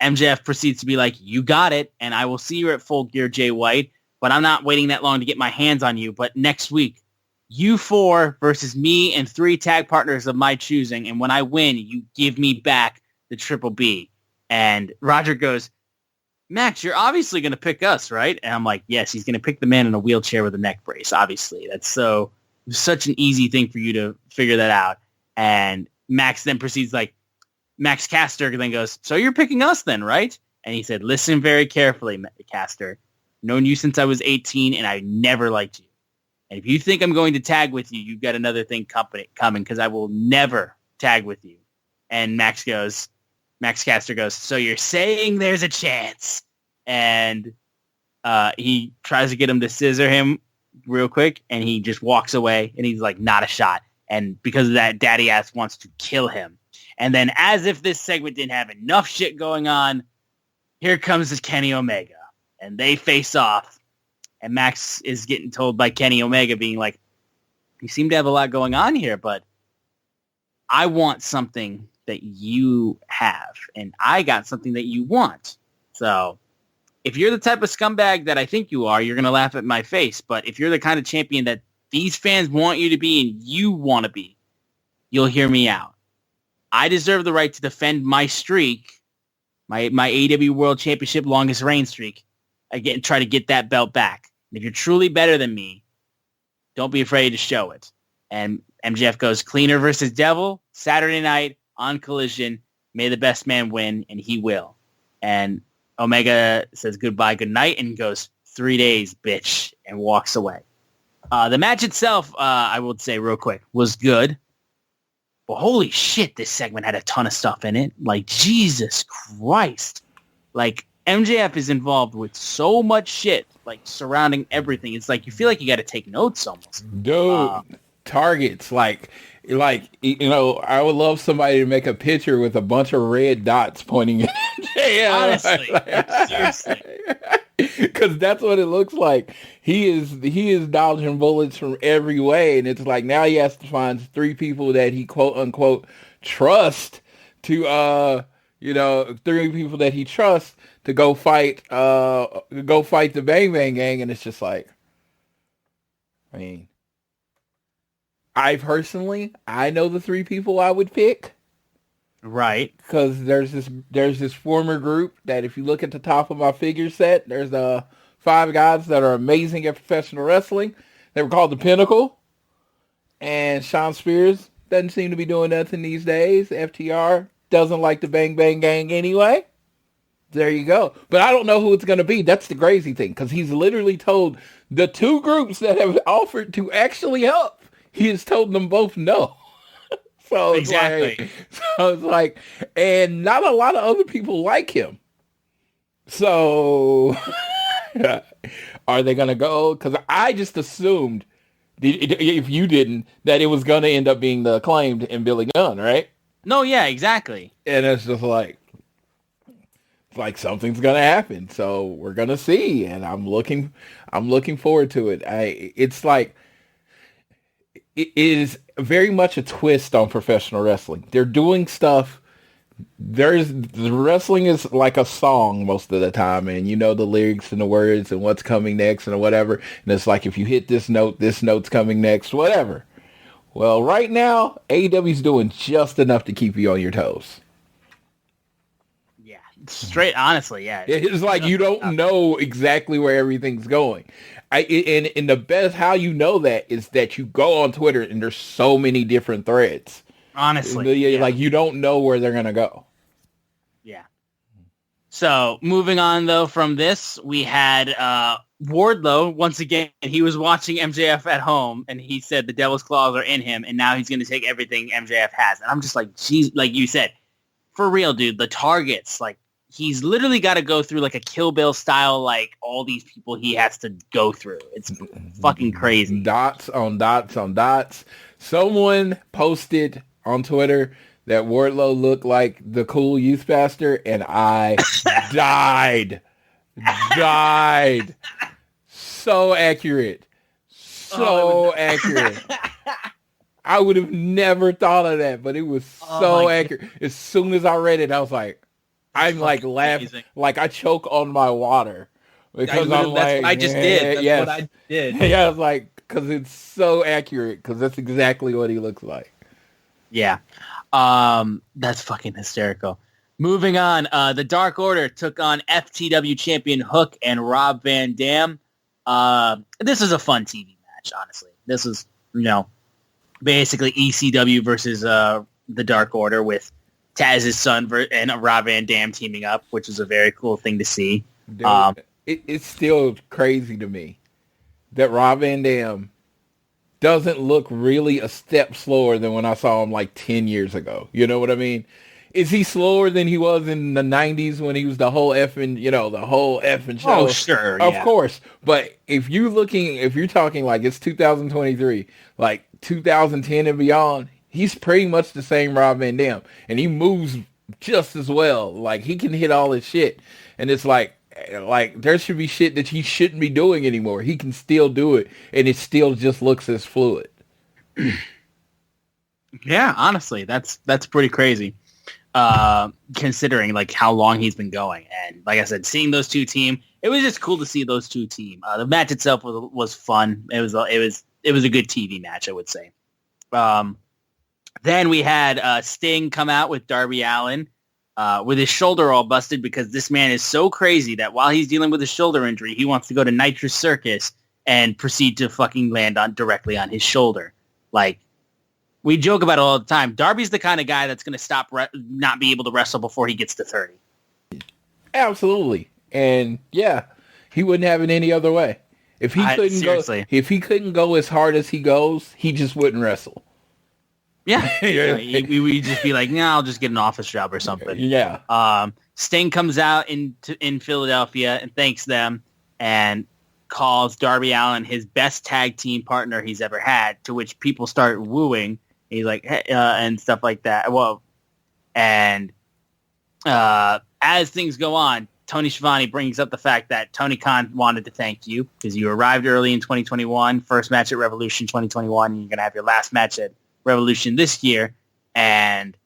MJF proceeds to be like, you got it, and I will see you at Full Gear, Jay White, but I'm not waiting that long to get my hands on you. But next week, you 4 versus me and 3 tag partners of my choosing, and when I win, you give me back the Triple B. And Roger goes, Max, you're obviously going to pick us, right? And I'm like, yes, he's going to pick the man in a wheelchair with a neck brace, obviously. That's such an easy thing for you to figure that out. And Max then proceeds like, Max Caster then goes, so you're picking us then, right? And he said, listen very carefully, Caster. Known you since I was 18, and I never liked you. And if you think I'm going to tag with you, you've got another thing coming, because I will never tag with you. And Max Caster goes, so you're saying there's a chance? And he tries to get him to scissor him real quick, and he just walks away, and he's like, not a shot. And because of that, Daddy Ass wants to kill him. And then, as if this segment didn't have enough shit going on, here comes this Kenny Omega. And they face off. And Max is getting told by Kenny Omega, being like, you seem to have a lot going on here, but I want something that you have. And I got something that you want. So if you're the type of scumbag that I think you are, you're going to laugh at my face. But if you're the kind of champion that these fans want you to be and you want to be, you'll hear me out. I deserve the right to defend my streak, my AEW World Championship longest reign streak, again, try to get that belt back. And if you're truly better than me, don't be afraid to show it. And MJF goes, Cleaner versus Devil, Saturday night on Collision. May the best man win, and he will. And Omega says goodbye, good night, and goes, 3 days, bitch, and walks away. The match itself, I will say real quick, was good. But holy shit, this segment had a ton of stuff in it. Like, Jesus Christ. Like, MJF is involved with so much shit, like, surrounding everything. It's like, you feel like you got to take notes almost. Dude, targets, like, you know, I would love somebody to make a picture with a bunch of red dots pointing at MJF. Honestly, seriously. Because that's what it looks like. He is dodging bullets from every way, and it's like now he has to find 3 people that he quote unquote trust to 3 people that he trusts to go fight the Bang Bang Gang, and it's just like, I mean, I know the 3 people I would pick. Right. Because there's this former group that if you look at the top of my figure set, there's 5 guys that are amazing at professional wrestling. They were called the Pinnacle. And Sean Spears doesn't seem to be doing nothing these days. FTR doesn't like the Bang Bang Gang anyway. There you go. But I don't know who it's going to be. That's the crazy thing. Because he's literally told the 2 groups that have offered to actually help, he has told them both no. So exactly. It's like, and not a lot of other people like him. So, are they going to go? Because I just assumed, if you didn't, that it was going to end up being the Acclaimed and Billy Gunn, right? No, yeah, exactly. And it's just like something's going to happen. So we're going to see, and I'm looking forward to it. It's like, it is very much a twist on professional wrestling. They're doing stuff. The wrestling is like a song most of the time, and you know the lyrics and the words and what's coming next and whatever. And it's like, if you hit this note's coming next, whatever. Well, right now, AEW's doing just enough to keep you on your toes. Yeah, straight, honestly, yeah. It's like you don't know exactly where everything's going. And the best how you know that is that you go on Twitter and there's so many different threads. Honestly. Yeah. Like you don't know where they're going to go. Yeah. So moving on though from this, we had Wardlow once again. He was watching MJF at home and he said the devil's claws are in him and now he's going to take everything MJF has. And I'm just like, geez, like you said, for real, dude, the targets, like, he's literally got to go through like a Kill Bill style, like all these people he has to go through. It's fucking crazy. Dots on dots on dots. Someone posted on Twitter that Wardlow looked like the cool youth pastor, and I died. So accurate. So accurate. I would have never thought of that, but it was so accurate. As soon as I read it, I was like, I'm like laughing, like I choke on my water because I'm like, that's what I just did. That's what I did. Yeah, I was like, because it's so accurate, because that's exactly what he looks like. Yeah, that's fucking hysterical. Moving on, the Dark Order took on FTW champion Hook and Rob Van Dam. This was a fun TV match, honestly. This was, basically ECW versus the Dark Order with Taz's son and Rob Van Dam teaming up, which was a very cool thing to see. Dude, it's still crazy to me that Rob Van Dam doesn't look really a step slower than when I saw him like 10 years ago. You know what I mean? Is he slower than he was in the 90s when he was the whole effing show? Oh, sure. Of course. But if you're talking like it's 2023, like 2010 and beyond, he's pretty much the same Rob Van Dam. And he moves just as well. Like, he can hit all his shit. And it's like there should be shit that he shouldn't be doing anymore. He can still do it, and it still just looks as fluid. Yeah, honestly, that's pretty crazy, considering like how long he's been going. And like I said, seeing those two team, it was just cool to see those two team. The match itself was fun. It was a good TV match, I would say. Then we had Sting come out with Darby Allin. With his shoulder all busted because this man is so crazy that while he's dealing with a shoulder injury, he wants to go to Nitrous Circus and proceed to fucking land directly on his shoulder. Like, we joke about it all the time. Darby's the kind of guy that's going to stop not be able to wrestle before he gets to 30. Absolutely. And yeah, he wouldn't have it any other way. If he couldn't go as hard as he goes, he just wouldn't wrestle. Yeah, we'd just be like, nah, I'll just get an office job or something. Yeah. Sting comes out in Philadelphia and thanks them and calls Darby Allin his best tag team partner he's ever had, to which people start wooing. He's like, hey, and stuff like that. Well, and as things go on, Tony Schiavone brings up the fact that Tony Khan wanted to thank you because you arrived early in 2021, first match at Revolution 2021, and you're going to have your last match at Revolution this year. And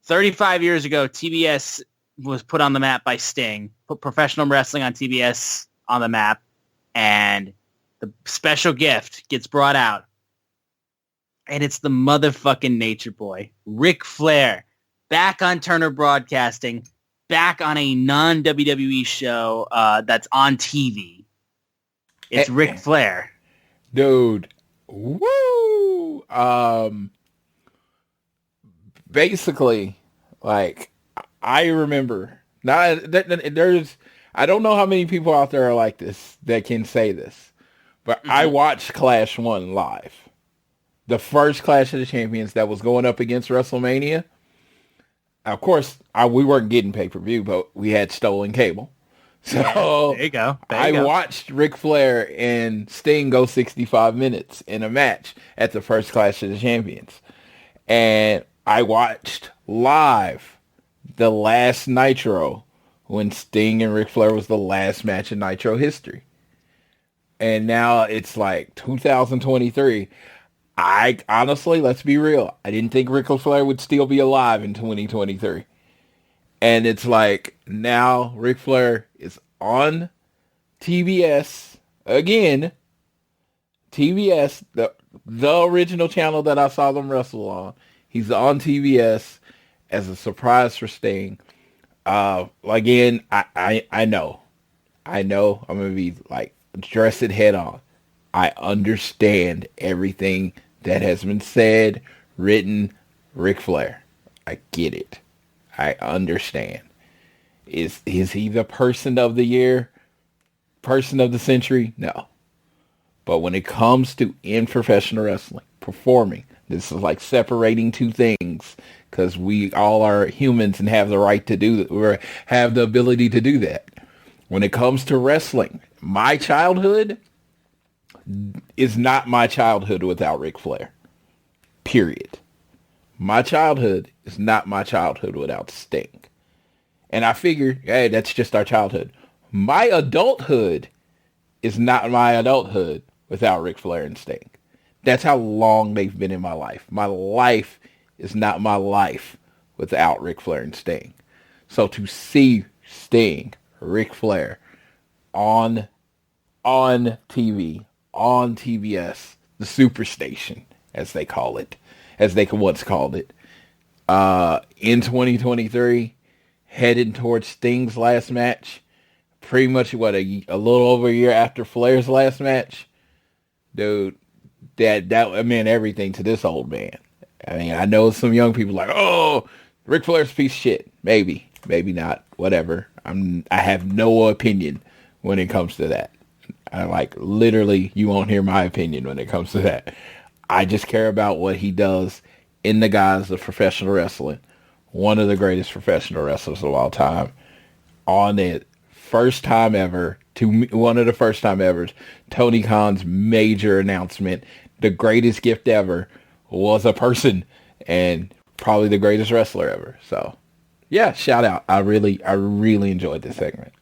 35 years ago, TBS was put on the map by Sting, put professional wrestling on TBS on the map, and the special gift gets brought out. And it's the motherfucking Nature Boy, Ric Flair, back on Turner Broadcasting, back on a non-WWE show that's on TV. It's Ric Flair. Dude. Woo! Basically, like, I remember, I don't know how many people out there are like this that can say this, but I watched Clash 1 live. The first Clash of the Champions that was going up against WrestleMania. Of course, we weren't getting pay-per-view, but we had stolen cable. So there you go. I watched Ric Flair and Sting go 65 minutes in a match at the first Clash of the Champions. And I watched live the last Nitro when Sting and Ric Flair was the last match in Nitro history. And now it's like 2023. I honestly, let's be real, I didn't think Ric Flair would still be alive in 2023. And it's like, now Ric Flair is on TBS again. TBS, the original channel that I saw them wrestle on. He's on TBS as a surprise for Sting. Again, I know I'm going to be like, address it head on. I understand everything that has been said, written, Ric Flair. I get it. I understand. Is he the person of the year? Person of the century? No. But when it comes to in professional wrestling, performing, this is like separating two things, because we all are humans and have the right to do that, or have the ability to do that. When it comes to wrestling, my childhood is not my childhood without Ric Flair. Period. My childhood is not my childhood without Sting. And I figure, hey, that's just our childhood. My adulthood is not my adulthood without Ric Flair and Sting. That's how long they've been in my life. My life is not my life without Ric Flair and Sting. So to see Sting, Ric Flair, on TV, on TBS, the Superstation, as they call it, as they once called it, in 2023, headed towards Sting's last match, pretty much, a little over a year after Flair's last match, dude, that meant everything to this old man. I mean, I know some young people like, oh, Ric Flair's a piece of shit. Maybe not. Whatever. I have no opinion when it comes to that. Literally, you won't hear my opinion when it comes to that. I just care about what he does in the guise of professional wrestling. One of the greatest professional wrestlers of all time. On it, first time ever, one of the first time evers, Tony Khan's major announcement, the greatest gift ever was a person and probably the greatest wrestler ever. So, yeah, shout out. I really enjoyed this segment.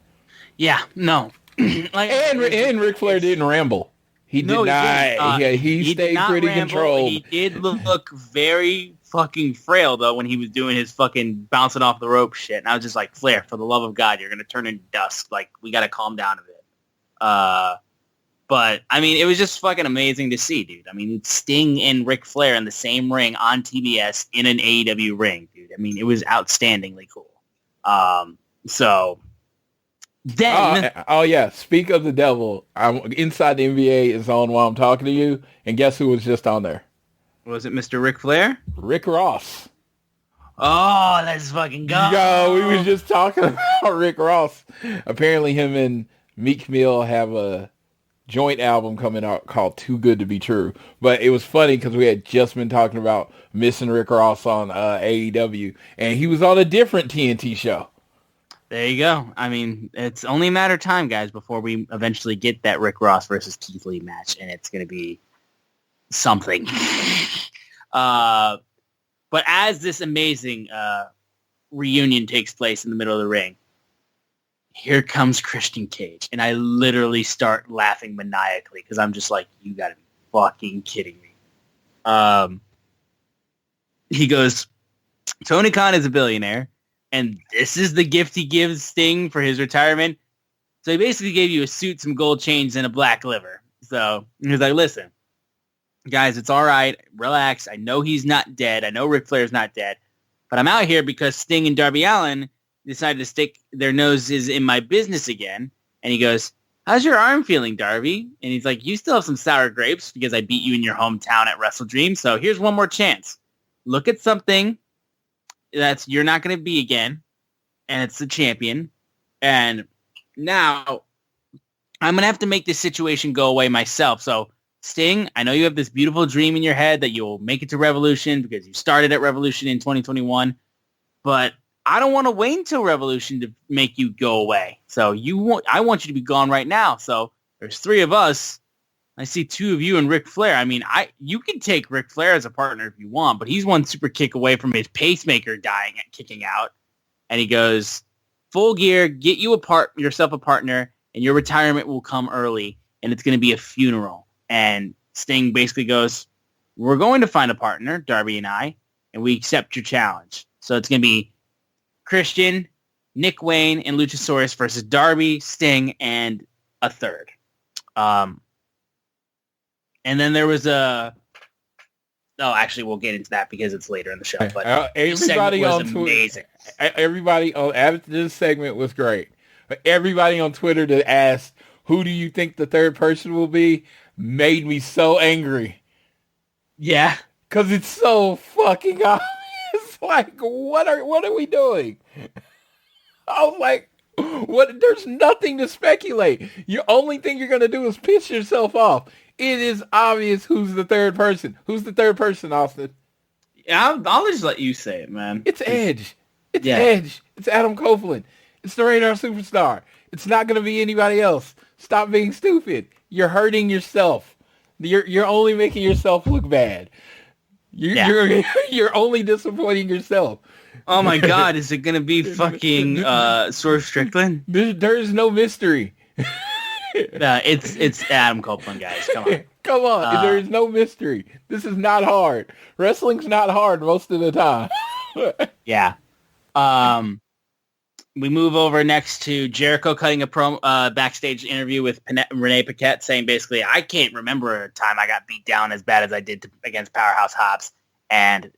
Yeah, no. And Ric Flair didn't ramble. He stayed pretty controlled. He did look very fucking frail though when he was doing his fucking bouncing off the rope shit. And I was just like, Flair, for the love of God, you're gonna turn into dust. Like, we gotta calm down a bit. But I mean, it was just fucking amazing to see, dude. I mean, Sting and Ric Flair in the same ring on TBS in an AEW ring, dude. I mean, it was outstandingly cool. So then, yeah. Speak of the devil. I'm inside the NBA is on while I'm talking to you, and guess who was just on there? Was it Mr. Ric Flair? Rick Ross. Oh, let's fucking go. Yo, we was just talking about Rick Ross. Apparently, him and Meek Mill have a joint album coming out called Too Good to Be True. But it was funny because we had just been talking about missing Rick Ross on AEW, and he was on a different TNT show. There you go. I mean, it's only a matter of time, guys, before we eventually get that Rick Ross versus Keith Lee match, and it's going to be something. But as this amazing reunion takes place in the middle of the ring, here comes Christian Cage, and I literally start laughing maniacally because I'm just like, you got to be fucking kidding me. He goes, Tony Khan is a billionaire, and this is the gift he gives Sting for his retirement. So he basically gave you a suit, some gold chains, and a black liver. So he was like, listen, guys, it's all right. Relax. I know he's not dead. I know Ric Flair's not dead. But I'm out here because Sting and Darby Allin decided to stick their noses in my business again. And he goes, how's your arm feeling, Darby? And he's like, you still have some sour grapes because I beat you in your hometown at Wrestle Dream. So here's one more chance. Look at something that's you're not going to be again, and it's the champion. And now I'm going to have to make this situation go away myself. So Sting, I know you have this beautiful dream in your head that you'll make it to Revolution because you started at Revolution in 2021, but I don't want to wait until Revolution to make you go away. So I want you to be gone right now. So there's three of us. I see two of you and Ric Flair. I mean, you can take Ric Flair as a partner if you want, but he's one super kick away from his pacemaker dying and kicking out. And he goes, full gear, get you yourself a partner, and your retirement will come early, and it's going to be a funeral. And Sting basically goes, we're going to find a partner, Darby and I, and we accept your challenge. So it's going to be Christian, Nick Wayne, and Luchasaurus versus Darby, Sting, and a third. And then there was actually, we'll get into that because it's later in the show. But everybody on amazing. Everybody after this segment was great. Everybody on Twitter that asked, who do you think the third person will be, made me so angry. Yeah. Because it's so fucking obvious. Like, what are we doing? I was like, what? There's nothing to speculate. The only thing you're going to do is piss yourself off. It is obvious who's the third person. Who's the third person, Austin? Yeah, I'll just let you say it, man. It's Edge. It's Edge. It's Adam Copeland. It's the Radar Superstar. It's not going to be anybody else. Stop being stupid. You're hurting yourself. You're only making yourself look bad. You're only disappointing yourself. Oh my God, is it going to be fucking Swerve Strickland? There is no mystery. It's Adam Copeland, guys. Come on. Come on. There is no mystery. This is not hard. Wrestling's not hard most of the time. Yeah. We move over next to Jericho cutting a backstage interview with Renee Paquette, saying basically, I can't remember a time I got beat down as bad as I did against Powerhouse Hobbs. And,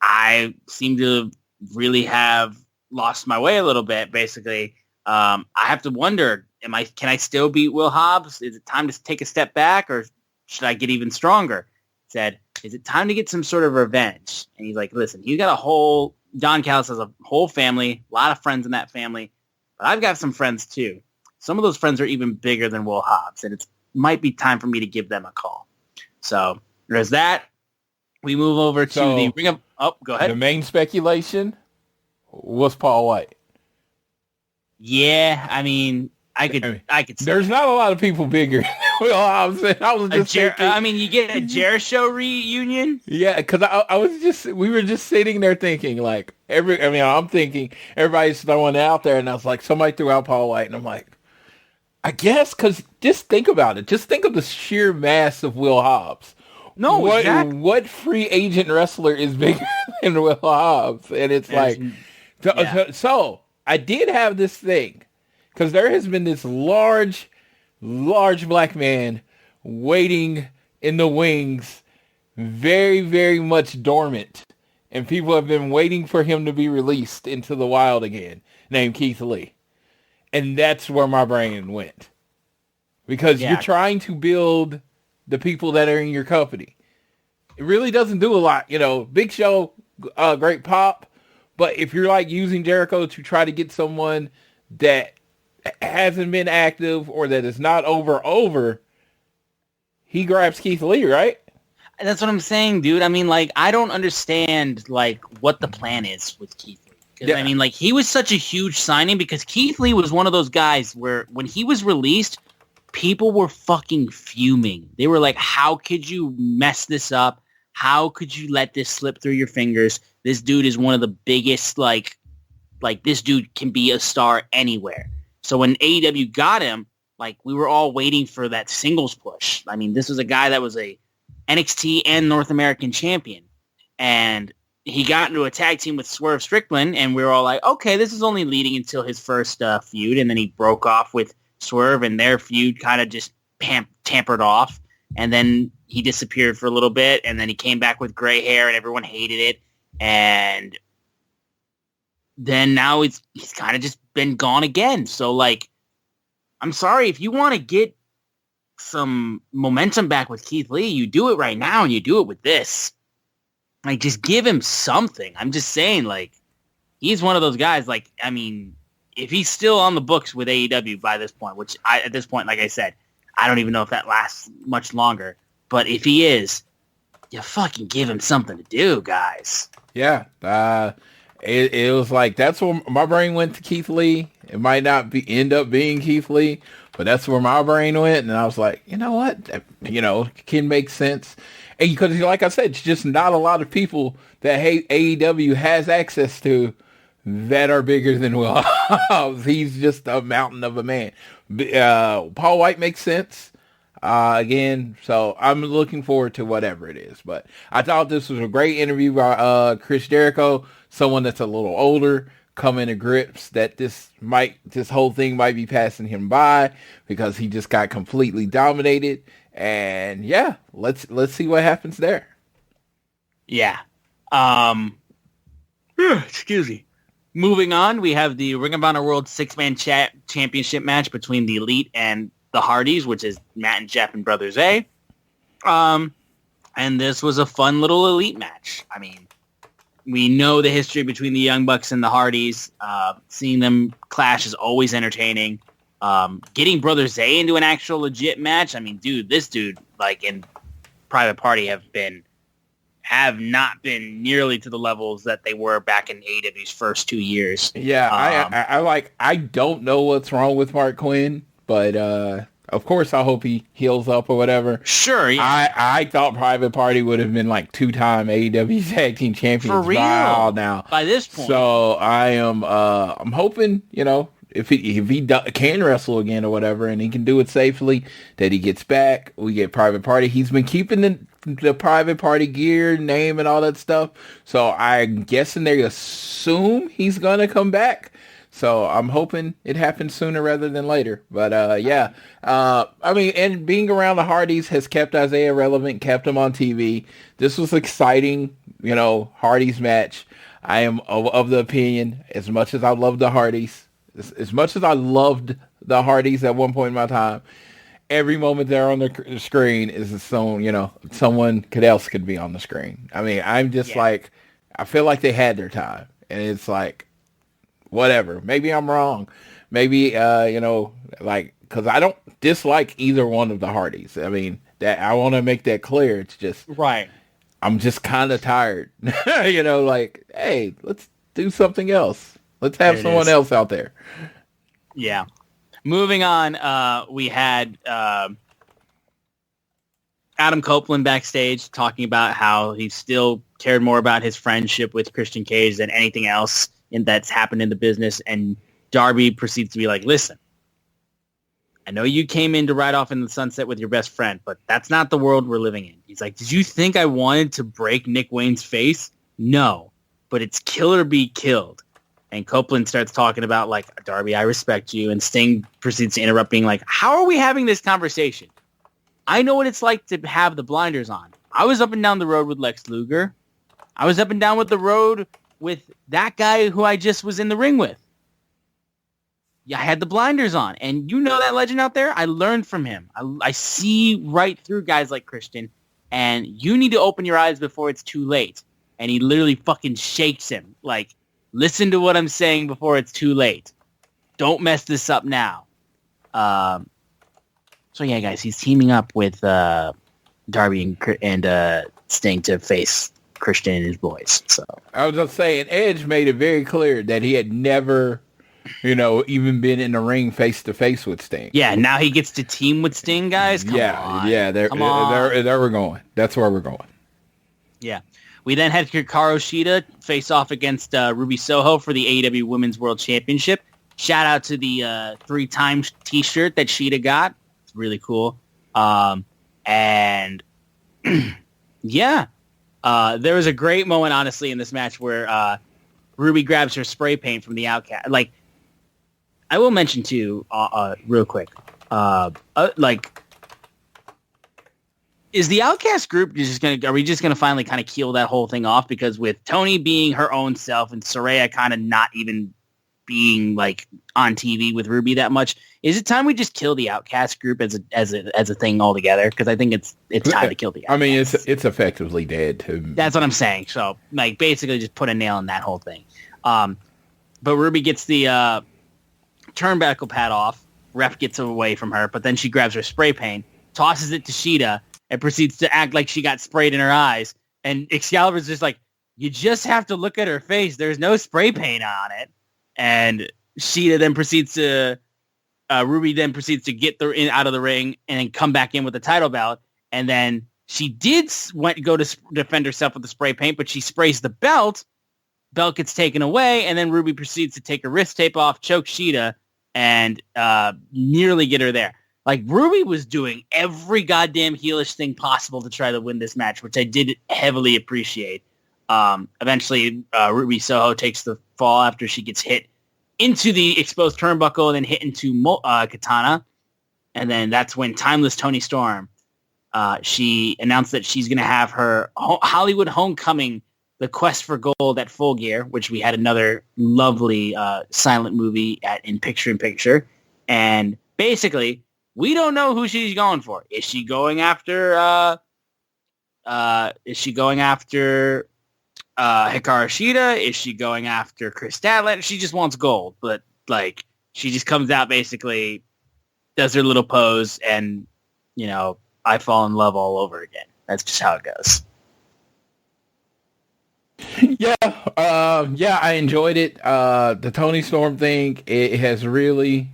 I seem to really have lost my way a little bit, basically. I have to wonder, can I still beat Will Hobbs? Is it time to take a step back, or should I get even stronger? Said, is it time to get some sort of revenge? And he's like, listen, Don Callis has a whole family, a lot of friends in that family, but I've got some friends too. Some of those friends are even bigger than Will Hobbs, and it might be time for me to give them a call. So there's that. We move over to the Ring of... Oh, go ahead. The main speculation was Paul White. Yeah, I mean, I could say there's not a lot of people bigger than Will Hobbs. I was just thinking, I mean, you get a Jericho reunion? Yeah, because we were just sitting there thinking, like, I'm thinking everybody's throwing it out there, and I was like, somebody threw out Paul White, and I'm like, I guess, because just think about it. Just think of the sheer mass of Will Hobbs. No, exactly. What free agent wrestler is bigger than Will Hobbs? And it's so I did have this thing, because there has been this large black man waiting in the wings, very, very much dormant, and people have been waiting for him to be released into the wild again, named Keith Lee. And that's where my brain went. Because you're trying to build the people that are in your company. It really doesn't do a lot. Big Show, great pop. But if you're like using Jericho to try to get someone that hasn't been active or that is not over, he grabs Keith Lee, right? That's what I'm saying, dude. I mean, like, I don't understand, like, what the plan is with Keith Lee. Because, I mean, like, he was such a huge signing because Keith Lee was one of those guys where when he was released, people were fucking fuming. They were like, how could you mess this up? How could you let this slip through your fingers? This dude is one of the biggest, like this dude can be a star anywhere. So when AEW got him, like, we were all waiting for that singles push. I mean, this was a guy that was a NXT and North American champion. And he got into a tag team with Swerve Strickland, and we were all like, okay, this is only leading until his first feud, and then he broke off with Swerve, and their feud kind of just tampered off, and then he disappeared for a little bit, and then he came back with gray hair, and everyone hated it, and then now he's kind of just been gone again. So, like, I'm sorry, if you want to get some momentum back with Keith Lee, you do it right now, and you do it with this. Like, just give him something. I'm just saying, like, he's one of those guys, like, I mean, if he's still on the books with AEW by this point, which at this point, like I said, I don't even know if that lasts much longer. But if he is, you fucking give him something to do, guys. Yeah. It was like, that's where my brain went to Keith Lee. It might not end up being Keith Lee, but that's where my brain went. And I was like, you know what? It can make sense. And because, like I said, it's just not a lot of people that AEW has access to that are bigger than Will Hobbs. He's just a mountain of a man. Paul White makes sense. Again, so I'm looking forward to whatever it is. But I thought this was a great interview by Chris Jericho, someone that's a little older, coming to grips that this whole thing might be passing him by because he just got completely dominated. And yeah, let's see what happens there. Yeah. Excuse me. Moving on, we have the Ring of Honor World Six-Man Championship match between the Elite and the Hardys, which is Matt and Jeff and Brothers A. And this was a fun little Elite match. I mean, we know the history between the Young Bucks and the Hardys. Seeing them clash is always entertaining. Getting Brothers A into an actual legit match, I mean, dude, this dude, like, in Private Party have not been nearly to the levels that they were back in AEW's first 2 years. Yeah, I don't know what's wrong with Mark Quinn, but of course I hope he heals up or whatever. Sure, yeah. I thought Private Party would have been like 2-time AEW Tag Team Champions for real now. By this point. So I am I'm hoping, if he can wrestle again or whatever, and he can do it safely, that he gets back. We get Private Party. He's been keeping the Private Party gear, name, and all that stuff. So I'm guessing they assume he's going to come back. So I'm hoping it happens sooner rather than later. But yeah, I mean, and being around the Hardys has kept Isaiah relevant, kept him on TV. This was exciting, Hardys match. I am of the opinion, as much as I love the Hardys, as much as I loved the Hardys at one point in my time, every moment they're on the screen is someone else could be on the screen. I mean, I'm just like, I feel like they had their time, and it's like, whatever. Maybe I'm wrong. Maybe because I don't dislike either one of the Hardys. I mean, that I want to make that clear. It's just right. I'm just kind of tired. Like, hey, let's do something else. Let's have someone else out there. Yeah. Moving on, we had Adam Copeland backstage talking about how he still cared more about his friendship with Christian Cage than anything else that's happened in the business. And Darby proceeds to be like, listen, I know you came in to ride off in the sunset with your best friend, but that's not the world we're living in. He's like, did you think I wanted to break Nick Wayne's face? No, but it's kill or be killed. And Copeland starts talking about, like, Darby, I respect you. And Sting proceeds to interrupt, being like, how are we having this conversation? I know what it's like to have the blinders on. I was up and down the road with Lex Luger. I was up and down with the road with that guy who I just was in the ring with. Yeah, I had the blinders on. And you know that legend out there? I learned from him. I see right through guys like Christian. And you need to open your eyes before it's too late. And he literally fucking shakes him. Like, listen to what I'm saying before it's too late. Don't mess this up now. So yeah, guys, he's teaming up with Darby and Sting to face Christian and his boys. So I was just saying, Edge made it very clear that he had never, even been in the ring face to face with Sting. Yeah, now he gets to team with Sting, guys. Come on. There we're going. That's where we're going. Yeah. We then had Hikaru Shida face off against Ruby Soho for the AEW Women's World Championship. Shout out to the 3-times t-shirt that Shida got. It's really cool. And yeah, there was a great moment, honestly, in this match where Ruby grabs her spray paint from the Outcast. Like, I will mention too, real quick, is the Outcast group are we just gonna finally kind of keel that whole thing off? Because with Tony being her own self and Saraya kind of not even being like on TV with Ruby that much, is it time we just kill the Outcast group as a thing altogether? Because I think it's time to kill the Outcast. I mean, it's effectively dead too. That's what I'm saying. So like basically just put a nail in that whole thing. But Ruby gets the turnbuckle pad off. Ref gets away from her, but then she grabs her spray paint, tosses it to Shida, and proceeds to act like she got sprayed in her eyes. And Excalibur's just like, you just have to look at her face. There's no spray paint on it. And Shida then proceeds to, Ruby then proceeds to get out of the ring and then come back in with the title belt. And then she did go to defend herself with the spray paint, but she sprays the belt. Belt gets taken away, and then Ruby proceeds to take her wrist tape off, choke Shida, and nearly get her there. Like, Ruby was doing every goddamn heelish thing possible to try to win this match, which I did heavily appreciate. Eventually, Ruby Soho takes the fall after she gets hit into the exposed turnbuckle and then hit into Katana. And then that's when Timeless Toni Storm, she announced that she's going to have her Hollywood Homecoming, the Quest for Gold at Full Gear, which we had another lovely silent movie in Picture-in-Picture. And basically, we don't know who she's going for. Is she going after Hikaru Shida? Is she going after Chris Statlander? She just wants gold, but like she just comes out, basically does her little pose, and I fall in love all over again. That's just how it goes. Yeah, I enjoyed it. The Toni Storm thing, it has really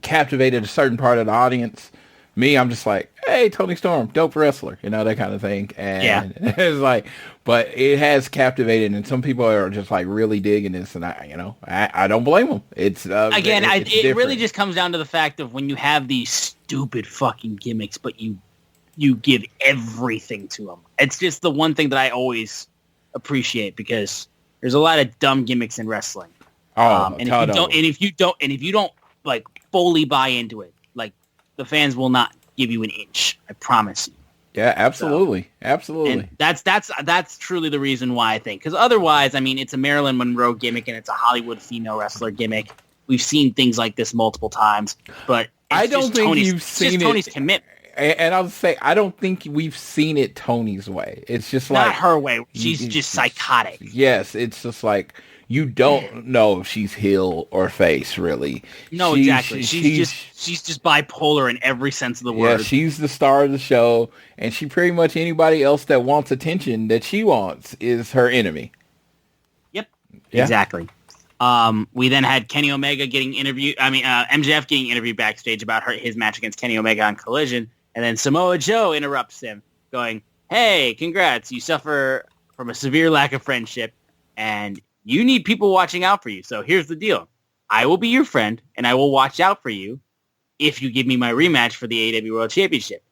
captivated a certain part of the audience. Me, I'm just like, hey, Toni Storm, dope wrestler, that kind of thing. And it's like, but it has captivated, and some people are just like really digging this, and I don't blame them. It's again, it really just comes down to the fact of when you have these stupid fucking gimmicks, but you give everything to them. It's just the one thing that I always appreciate, because there's a lot of dumb gimmicks in wrestling. And if you don't like fully buy into it, like, the fans will not give you an inch. I promise you. Yeah, absolutely. Absolutely. And that's truly the reason why I think. Because otherwise, I mean, it's a Marilyn Monroe gimmick and it's a Hollywood female wrestler gimmick. We've seen things like this multiple times, but I don't think you've seen Tony's commitment. And I'll say, I don't think we've seen it Tony's way. It's just not like her way. She's just psychotic. Yes, it's just like you don't know if she's heel or face, really. No, exactly. She's just bipolar in every sense of the word. Yeah, she's the star of the show, and she pretty much anybody else that wants attention that she wants is her enemy. Yep, yeah. Exactly. We then had Kenny Omega getting interviewed. MJF getting interviewed backstage about his match against Kenny Omega on Collision. And then Samoa Joe interrupts him, going, "Hey, congrats. You suffer from a severe lack of friendship, and you need people watching out for you. So here's the deal. I will be your friend, and I will watch out for you if you give me my rematch for the AEW World Championship.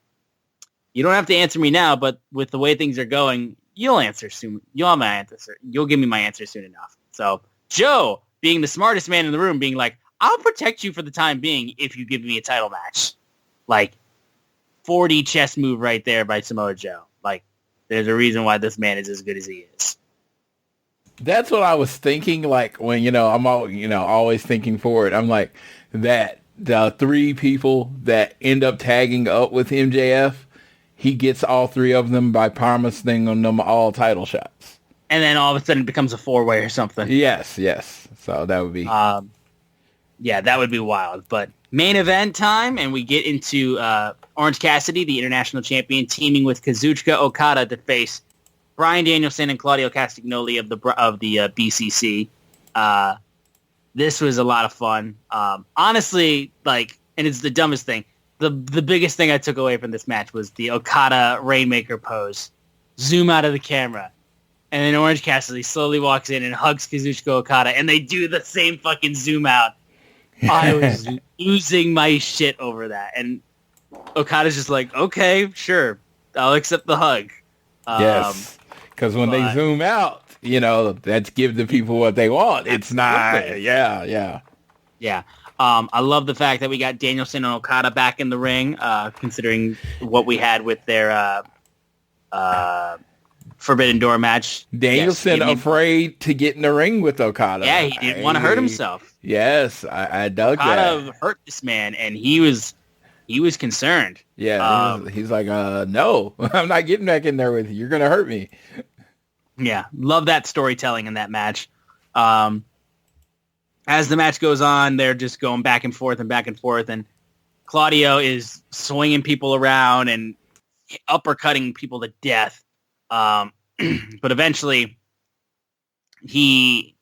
You don't have to answer me now, but with the way things are going, you'll answer soon. You'll have my answer. You'll give me my answer soon enough." So Joe, being the smartest man in the room, being like, "I'll protect you for the time being if you give me a title match." Like, 40 chess move right there by Samoa Joe. Like, there's a reason why this man is as good as he is. That's what I was thinking. Like when I'm always thinking forward. I'm like that the 3 people that end up tagging up with MJF, he gets all 3 of them by promising on them all title shots, and then all of a sudden it becomes a 4-way or something. Yes. So that would be yeah, that would be wild. But main event time, and we get into Orange Cassidy, the international champion, teaming with Kazuchika Okada to face Bryan Danielson and Claudio Castagnoli of the BCC. This was a lot of fun. Honestly, and it's the dumbest thing. The biggest thing I took away from this match was the Okada Rainmaker pose. Zoom out of the camera. And then Orange Cassidy slowly walks in and hugs Kazuchika Okada, and they do the same fucking zoom out. I was losing my shit over that. And Okada's just like, okay, sure, I'll accept the hug. Yes, because when they zoom out, that's give the people what they want. It's not, yeah. I love the fact that we got Danielson and Okada back in the ring, considering what we had with their Forbidden Door match. Danielson afraid to get in the ring with Okada. Yeah, he didn't want to hurt himself. Yes, I dug Okada that. hurt this man, and he was concerned. Yeah, he's like, no, I'm not getting back in there with you. You're going to hurt me. Yeah, love that storytelling in that match. As the match goes on, they're just going back and forth, and Claudio is swinging people around and uppercutting people to death. But eventually, he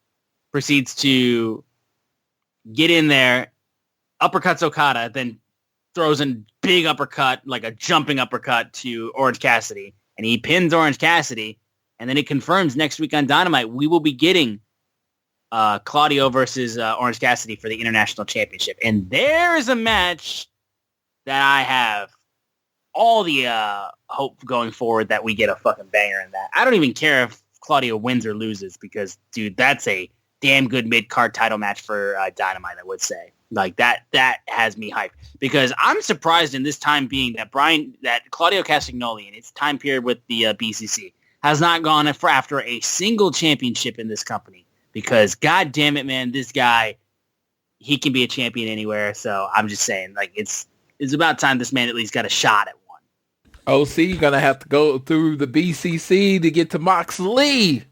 proceeds to get in there, uppercuts Okada, then throws a big uppercut, like a jumping uppercut to Orange Cassidy, and he pins Orange Cassidy, and then it confirms next week on Dynamite we will be getting Claudio versus Orange Cassidy for the International Championship. And there is a match that I have all the hope going forward that we get a fucking banger in that. I don't even care if Claudio wins or loses because, dude, that's a damn good mid-card title match for Dynamite, I would say. Like, that has me hyped. Because I'm surprised in this time being that Claudio Castagnoli in its time period with the BCC has not gone after a single championship in this company. Because, god damn it, man, this guy, he can be a champion anywhere. So I'm just saying, like, it's about time this man at least got a shot at one. OC, you're going to have to go through the BCC to get to Moxley.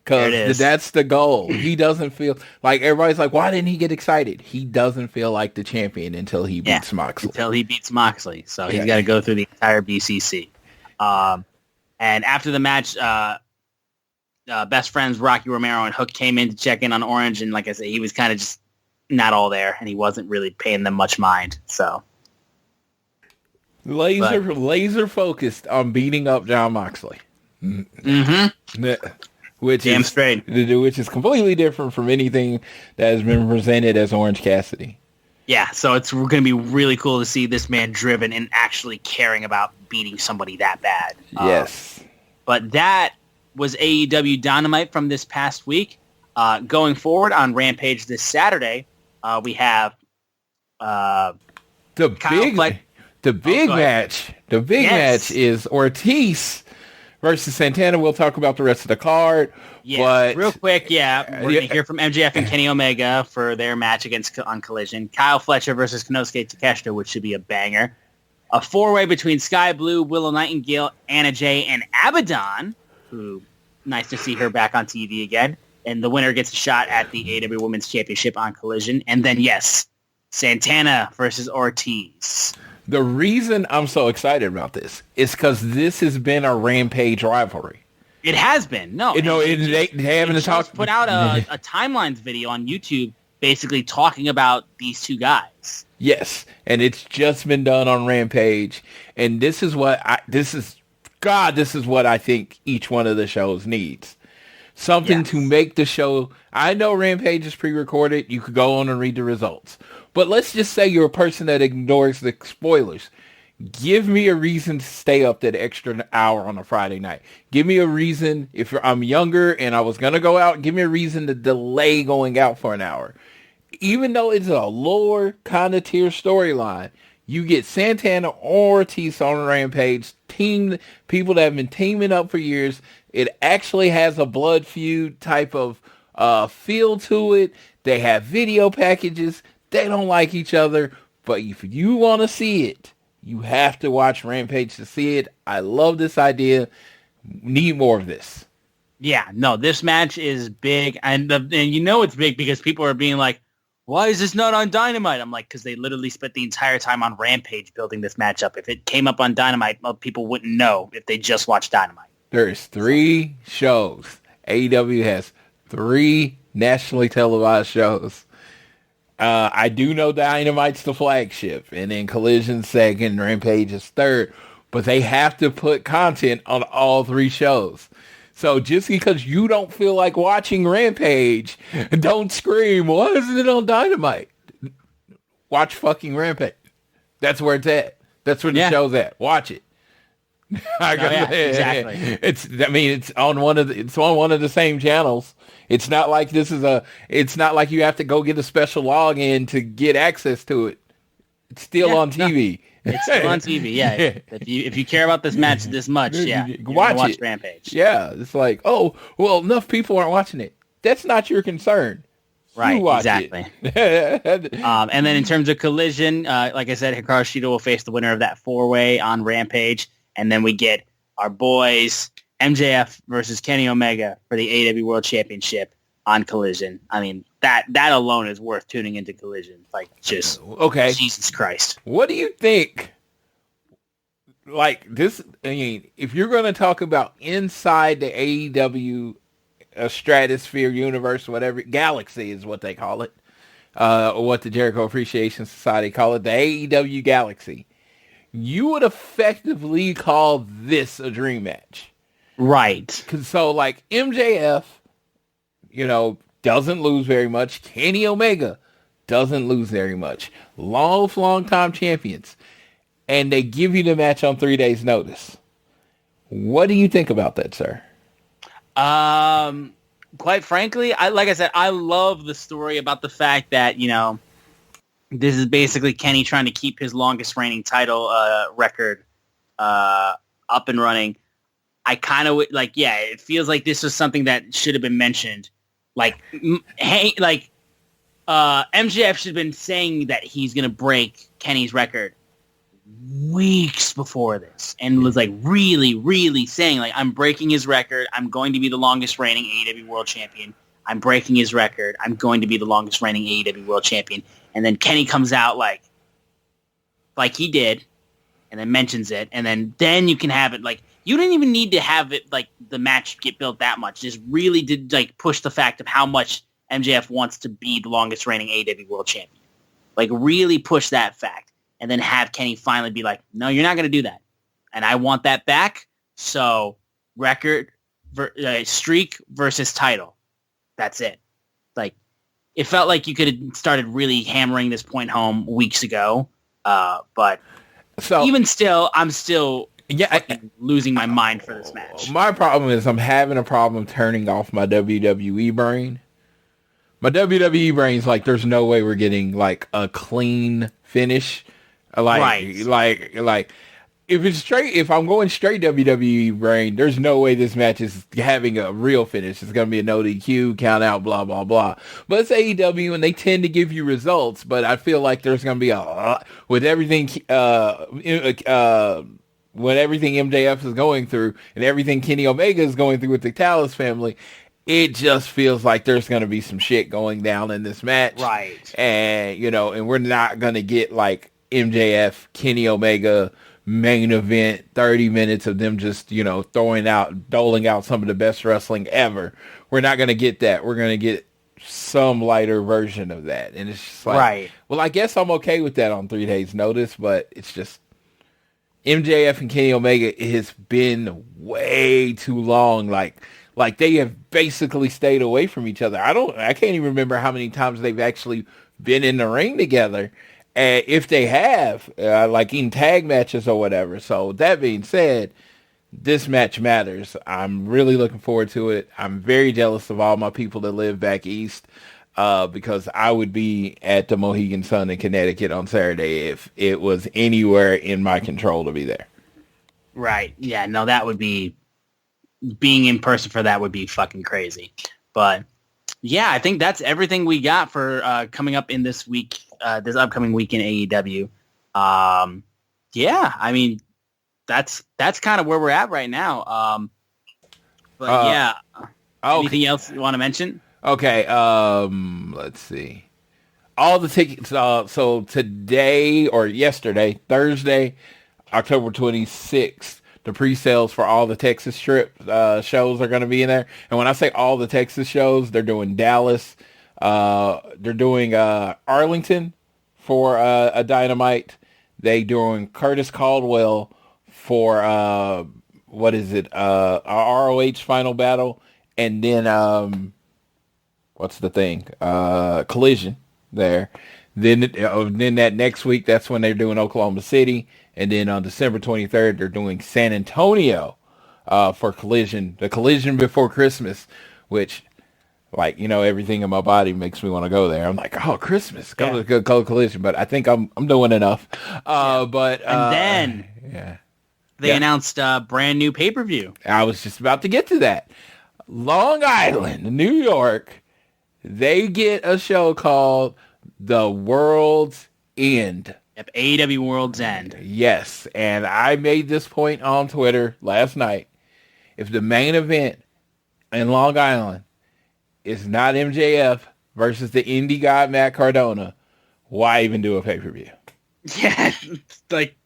Because that's the goal. He doesn't feel like everybody's like, why didn't he get excited? He doesn't feel like the champion until he beats Moxley. Until he beats Moxley. So he's got to go through the entire BCC. And after the match, best friends Rocky Romero and Hook came in to check in on Orange. And like I said, he was kind of just not all there. And he wasn't really paying them much mind. So laser focused on beating up John Moxley. Mm-hmm. Which is completely different from anything that has been presented as Orange Cassidy. Yeah, so it's going to be really cool to see this man driven and actually caring about beating somebody that bad. Yes. But that was AEW Dynamite from this past week. Going forward on Rampage this Saturday, we have the big match. The big match is Ortiz versus Santana. We'll talk about the rest of the card. Yeah, but real quick, we're going to hear from MJF and Kenny Omega for their match on Collision. Kyle Fletcher versus Konosuke Takeshita, which should be a banger. A four-way between Sky Blue, Willow Nightingale, Anna Jay, and Abaddon, who, nice to see her back on TV again. And the winner gets a shot at the AEW Women's Championship on Collision. And then, yes, Santana versus Ortiz. The reason I'm so excited about this is because this has been a Rampage rivalry. It has been. No. They haven't talked. Put out a timelines video on YouTube basically talking about these two guys. Yes, and it's just been done on Rampage. And this is what I think each one of the shows needs. Something to make the show. I know Rampage is pre-recorded. You could go on and read the results. But let's just say you're a person that ignores the spoilers. Give me a reason to stay up that extra hour on a Friday night. Give me a reason, if I'm younger and I was going to go out, give me a reason to delay going out for an hour. Even though it's a lower kind of tier storyline, you get Santana or Ortiz on Rampage, people that have been teaming up for years. It actually has a blood feud type of feel to it. They have video packages. They don't like each other, but if you want to see it, you have to watch Rampage to see it. I love this idea. Need more of this. Yeah, no, this match is big, and you know it's big because people are being like, why is this not on Dynamite? I'm like, because they literally spent the entire time on Rampage building this match up. If it came up on Dynamite, well, people wouldn't know if they just watched Dynamite. There's 3 shows. AEW has 3 nationally televised shows. I do know Dynamite's the flagship, and then Collision second, Rampage is third, but they have to put content on all 3 shows. So just because you don't feel like watching Rampage, don't scream, why isn't it on Dynamite? Watch fucking Rampage. That's where it's at. That's where the show's at. Watch it. Exactly. It's on one of the same channels. It's not like it's not like you have to go get a special login to get access to it. It's still on TV. No, it's still on TV, yeah. If you care about this match this much, watch Rampage. Yeah, it's like, oh, well, enough people aren't watching it. That's not your concern. Right, exactly. And then in terms of Collision, like I said, Hikaru Shida will face the winner of that 4-way on Rampage. And then we get our boys, MJF versus Kenny Omega for the AEW World Championship on Collision. I mean, that alone is worth tuning into Collision. Like, just, okay. Jesus Christ. What do you think? Like, this, I mean, if you're going to talk about inside the AEW stratosphere, universe, whatever, galaxy is what they call it, or what the Jericho Appreciation Society call it, the AEW galaxy. You would effectively call this a dream match. Right. So, like, MJF, doesn't lose very much. Kenny Omega doesn't lose very much. Long time champions. And they give you the match on 3 days' notice. What do you think about that, sir? Quite frankly, like I said, I love the story about the fact that, this is basically Kenny trying to keep his longest reigning title record up and running. I kind of it feels like this was something that should have been mentioned. MJF should have been saying that he's going to break Kenny's record weeks before this, and was really, really saying I'm breaking his record. I'm going to be the longest reigning AEW World Champion. I'm breaking his record. I'm going to be the longest reigning AEW World Champion. And then Kenny comes out like he did, and then mentions it, and then you can have it. You didn't even need to have it the match get built that much. Just really did push the fact of how much MJF wants to be the longest reigning AEW World Champion. Really push that fact, and then have Kenny finally be like, no, you're not going to do that, and I want that back. So record, streak versus title. That's it. It felt like you could have started really hammering this point home weeks ago. But even still, I'm still losing my mind for this match. My problem is I'm having a problem turning off my WWE brain. My WWE brain's there's no way we're getting a clean finish. Right. if I'm going straight WWE brain, there's no way this match is having a real finish. It's going to be a no DQ, count out, blah, blah, blah. But it's AEW and they tend to give you results, but I feel like there's going to be a lot with everything, when everything MJF is going through and everything Kenny Omega is going through with the Callis family. It just feels like there's going to be some shit going down in this match. Right. And, and we're not going to get like MJF, Kenny Omega main event, 30 minutes of them just, doling out some of the best wrestling ever. We're not going to get that. We're going to get some lighter version of that. And it's just like, right. Well, I guess I'm okay with that on 3 days notice, but it's just MJF and Kenny Omega, it has been way too long. Like they have basically stayed away from each other. I can't even remember how many times they've actually been in the ring together. And if they have, like in tag matches or whatever. So that being said, this match matters. I'm really looking forward to it. I'm very jealous of all my people that live back east, because I would be at the Mohegan Sun in Connecticut on Saturday if it was anywhere in my control to be there. Right. Yeah, no, that would be... Being in person for that would be fucking crazy. But yeah, I think that's everything we got for coming up in this week, this upcoming week in AEW. Yeah, I mean, that's kind of where we're at right now. But yeah, anything else you want to mention? Okay, let's see. All the tickets, so today or yesterday, Thursday, October 26th, the pre-sales for all the Texas Strip shows are going to be in there. And when I say all the Texas shows, they're doing Dallas. They're doing Arlington for a Dynamite. They doing Curtis Caldwell for, what is it, a ROH Final Battle. And then, what's the thing? Collision there. Then that next week, that's when they're doing Oklahoma City. And then on December 23rd, they're doing San Antonio for Collision. The Collision before Christmas, which, like, everything in my body makes me want to go there. I'm like, oh, Christmas, go to Collision. But I think I'm doing enough. But and then they announced a brand new pay-per-view. I was just about to get to that. Long Island, New York, they get a show called The World's End. Yep, AEW World's End. Yes, and I made this point on Twitter last night. If the main event in Long Island is not MJF versus the indie god Matt Cardona, why even do a pay-per-view? Yeah, like...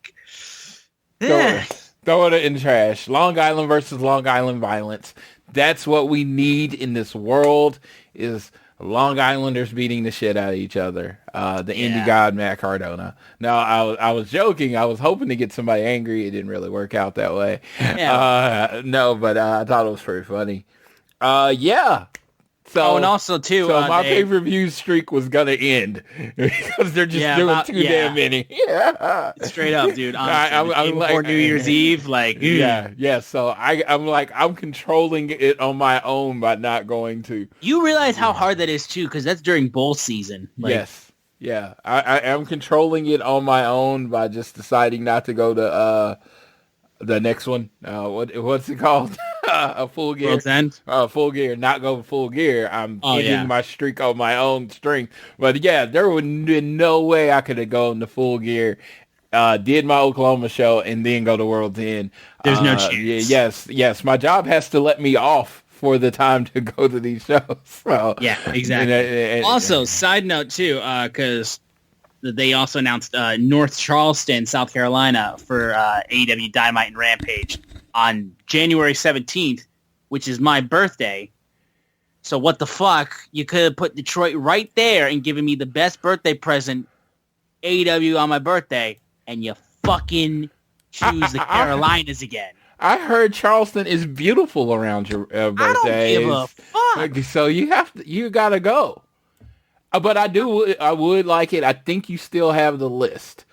Throw it in the trash. Long Island versus Long Island violence. That's what we need in this world, is Long Islanders beating the shit out of each other. The indie god Matt Cardona. Now, I was joking. I was hoping to get somebody angry. It didn't really work out that way. Yeah. No, but I thought it was pretty funny. Yeah. So, and also, too... So my pay-per-view streak was going to end because they're just doing too damn many. Yeah. Straight up, dude. Honestly, I'm like, before New Year's Eve, like... Yeah. So I'm controlling it on my own by not going to... You realize how hard that is, too, because that's during bowl season. Like, yes. Yeah. I am controlling it on my own by just deciding not to go to the next one. What's it called? A Full Gear. World's End? Full Gear. Not go Full Gear. I'm ending my streak on my own strength. But yeah, there would be no way I could have gone to Full Gear, did my Oklahoma show, and then go to World's End. There's no chance. Yes. My job has to let me off for the time to go to these shows. So, yeah, exactly. Also, side note too, because they also announced North Charleston, South Carolina for AEW Dynamite and Rampage on January 17th, which is my birthday. So what the fuck? You could have put Detroit right there and given me the best birthday present, AEW on my birthday, and you fucking choose the Carolinas again. I heard Charleston is beautiful around your birthday. I don't give a fuck. So you gotta go. But I would like it. I think you still have the list.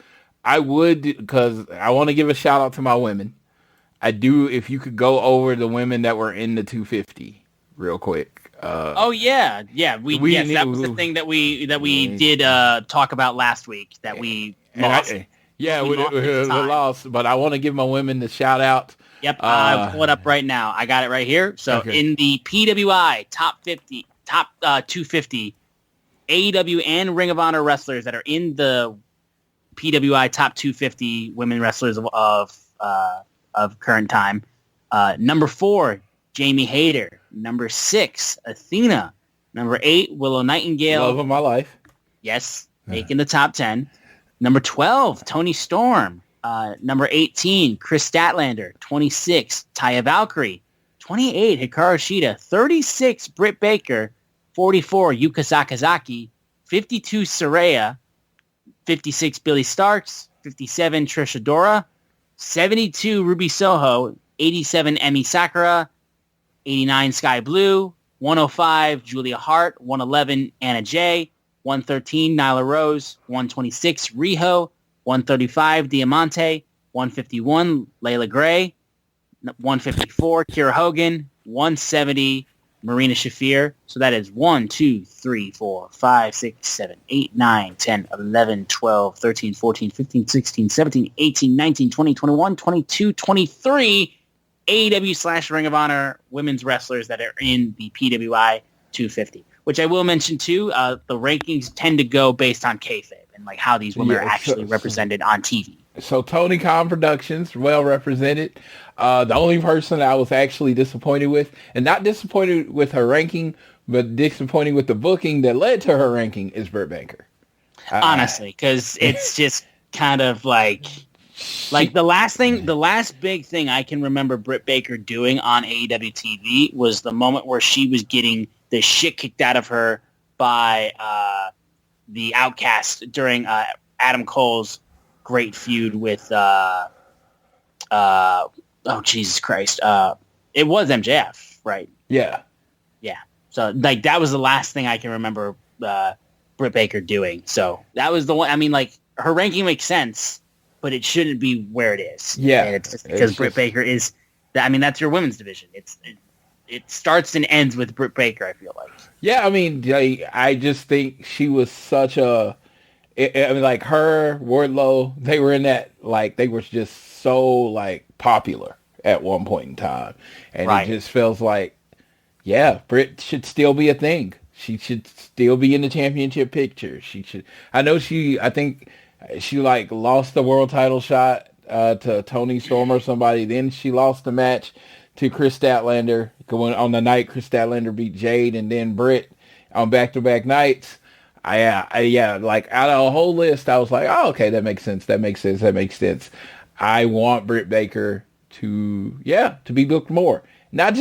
I would, because I want to give a shout out to my women. I do, if you could go over the women that were in the 250 real quick. That was the thing that we did talk about last week that we lost. Yeah, We we lost at the time. lost, but I want to give my women the shout out. Yep, I'll pull it up right now. I got it right here. So in the PWI top 250 AEW and Ring of Honor wrestlers that are in the PWI top 250 women wrestlers of current time. Number 4, Jamie Hayter. Number 6, Athena. Number 8, Willow Nightingale. Love of my life. Yes, making the top 10. Number 12, Toni Storm. Number 18, Chris Statlander. 26, Taya Valkyrie. 28, Hikaru Shida. 36, Britt Baker. 44, Yuka Sakazaki. 52, Saraya. 56, Billy Starks. 57, Trish Adora. 72, Ruby Soho. 87, Emi Sakura. 89, Sky Blue. 105, Julia Hart. 111, Anna Jay. 113, Nyla Rose. 126, Riho. 135, Diamante. 151, Layla Gray. 154, Kira Hogan. 170, Marina Shafir. So that is 1, 2, 3, 4, 5, 6, 7, 8, 9, 10, 11, 12, 13, 14, 15, 16, 17, 18, 19, 20, 21, 22, 23 AEW / Ring of Honor women's wrestlers that are in the PWI 250. Which I will mention too, the rankings tend to go based on kayfabe and like how these women are actually represented on TV. So Tony Khan Productions, well represented. The only person that I was actually disappointed with, and not disappointed with her ranking, but disappointed with the booking that led to her ranking, is Britt Baker. Honestly, because it's just kind of like the last big thing I can remember Britt Baker doing on AEW TV was the moment where she was getting the shit kicked out of her by the Outcast during Adam Cole's great feud with Jesus Christ. It was MJF, right? Yeah. So like that was the last thing I can remember Britt Baker doing. So that was the one. I mean, like her ranking makes sense, but it shouldn't be where it is. Yeah, and it's because Britt Baker is. I mean, that's your women's division. It starts and ends with Britt Baker, I feel like. Yeah, I mean, I just think she was such a... I mean, like, her, Wardlow, they were in that, like, they were just so, like, popular at one point in time. And It just feels like, yeah, Britt should still be a thing. She should still be in the championship picture. She should... I think she, like, lost the world title shot to Toni Storm or somebody. Then she lost the match to Chris Statlander. Going on the night Chris Statlander beat Jade, and then Britt on back-to-back nights. Like out of a whole list, I was like, oh, okay, that makes sense. I want Britt Baker to be booked more. Not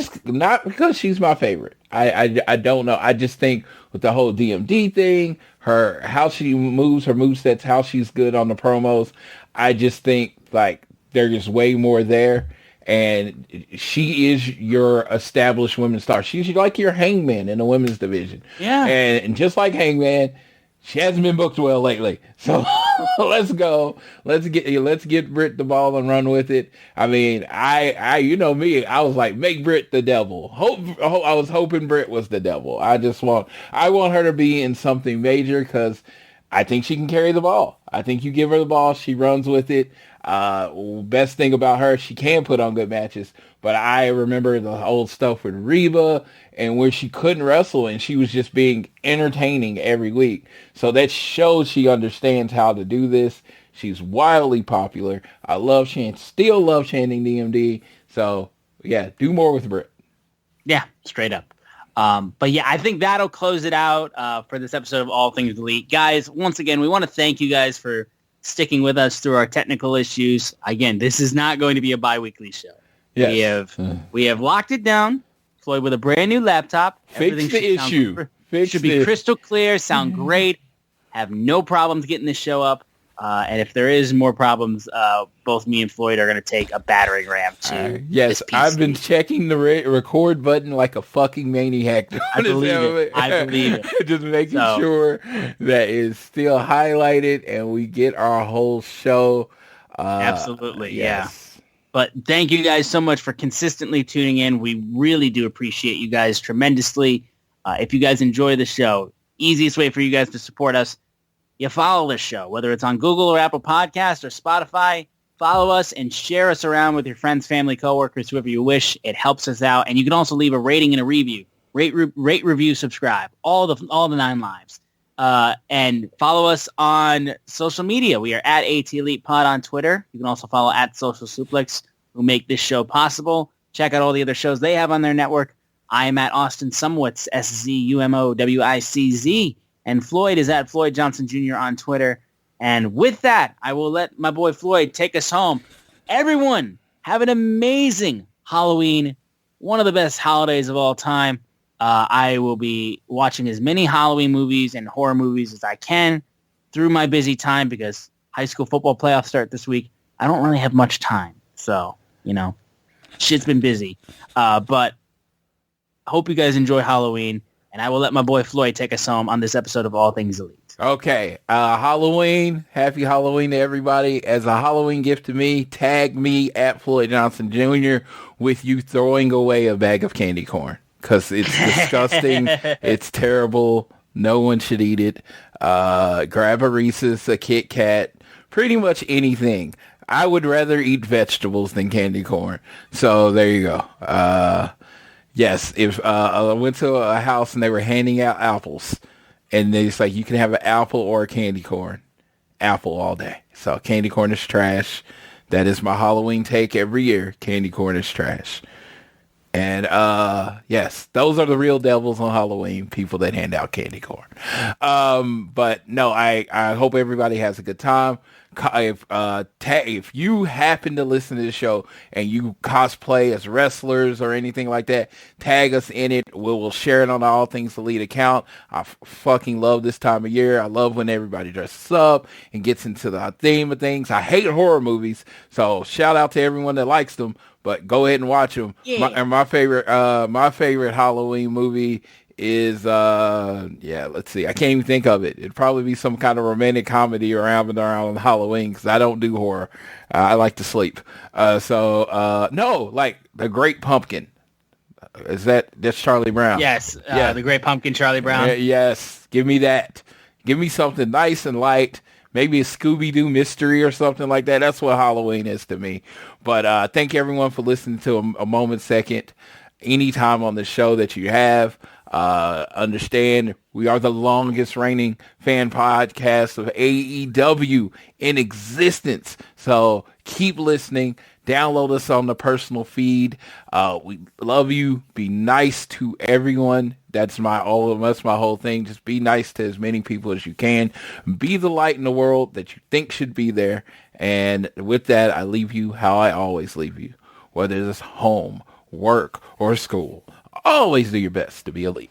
because she's my favorite. I don't know. I just think with the whole DMD thing, how she moves, her movesets, how she's good on the promos, I just think like there's way more there. And she is your established women's star. She's like your Hangman in the women's division. Yeah. And just like Hangman, she hasn't been booked well lately. So let's go. Let's get Britt the ball and run with it. I mean, I you know me, I was like, make Britt the devil. I was hoping Britt was the devil. I want her to be in something major because I think she can carry the ball. I think you give her the ball, she runs with it. Best thing about her, she can put on good matches, but I remember the old stuff with Reba and where she couldn't wrestle and she was just being entertaining every week. So that shows she understands how to do this. She's wildly popular. Still love chanting DMD. So yeah, do more with Britt. Yeah, straight up. But yeah, I think that'll close it out for this episode of All Things Elite. Guys, once again, we want to thank you guys for sticking with us through our technical issues. Again, this is not going to be a bi-weekly show. Yes. We have locked it down. Floyd with a brand new laptop. Fix the issue. Should be crystal clear, sound great. Have no problems getting this show up. And if there is more problems, both me and Floyd are going to take a battering ram to yes, I've been checking the record button like a fucking maniac. I believe it. Just making sure that it's still highlighted and we get our whole show. Absolutely, yes. Yeah. But thank you guys so much for consistently tuning in. We really do appreciate you guys tremendously. If you guys enjoy the show, easiest way for you guys to support us, you follow this show, whether it's on Google or Apple Podcasts or Spotify. Follow us and share us around with your friends, family, coworkers, whoever you wish. It helps us out. And you can also leave a rating and a review. Rate, review, subscribe. All the 9 lives. And follow us on social media. We are at AT Elite Pod on Twitter. You can also follow at Social Suplex, who make this show possible. Check out all the other shows they have on their network. I am at Austin Sumwitz, SZUMOWICZ. And Floyd is at Floyd Johnson Jr. on Twitter. And with that, I will let my boy Floyd take us home. Everyone, have an amazing Halloween. One of the best holidays of all time. I will be watching as many Halloween movies and horror movies as I can through my busy time because high school football playoffs start this week. I don't really have much time. So, shit's been busy. But I hope you guys enjoy Halloween. And I will let my boy Floyd take us home on this episode of All Things Elite. Okay. Halloween. Happy Halloween to everybody. As a Halloween gift to me, tag me at Floyd Johnson Jr. with you throwing away a bag of candy corn. Because it's disgusting. It's terrible. No one should eat it. Grab a Reese's, a Kit Kat, pretty much anything. I would rather eat vegetables than candy corn. So there you go. Yes, if I went to a house and they were handing out apples, and it's like you can have an apple or a candy corn. Apple all day. So candy corn is trash. That is my Halloween take every year. Candy corn is trash. And yes, those are the real devils on Halloween, people that hand out candy corn. But no, I hope everybody has a good time. If you happen to listen to the show and you cosplay as wrestlers or anything like that, tag us in it. We'll share it on the All Things Elite account. I fucking love this time of year. I love when everybody dresses up and gets into the theme of things. I hate horror movies, so shout out to everyone that likes them. But go ahead and watch them. Yeah. My favorite Halloween movie is let's see. I can't even think of it. It'd probably be some kind of romantic comedy around Halloween because I don't do horror. I like to sleep. No, like The Great Pumpkin. That's Charlie Brown? Yes. The Great Pumpkin, Charlie Brown. Yes. Give me that. Give me something nice and light. Maybe a Scooby-Doo mystery or something like that. That's what Halloween is to me. But thank everyone for listening to a moment second. Anytime on the show that you have, understand we are the longest reigning fan podcast of AEW in existence. So keep listening. Download us on the personal feed. We love you. Be nice to everyone. That's my whole thing. Just be nice to as many people as you can. Be the light in the world that you think should be there. And with that, I leave you how I always leave you. Whether it's home, work, or school, always do your best to be elite.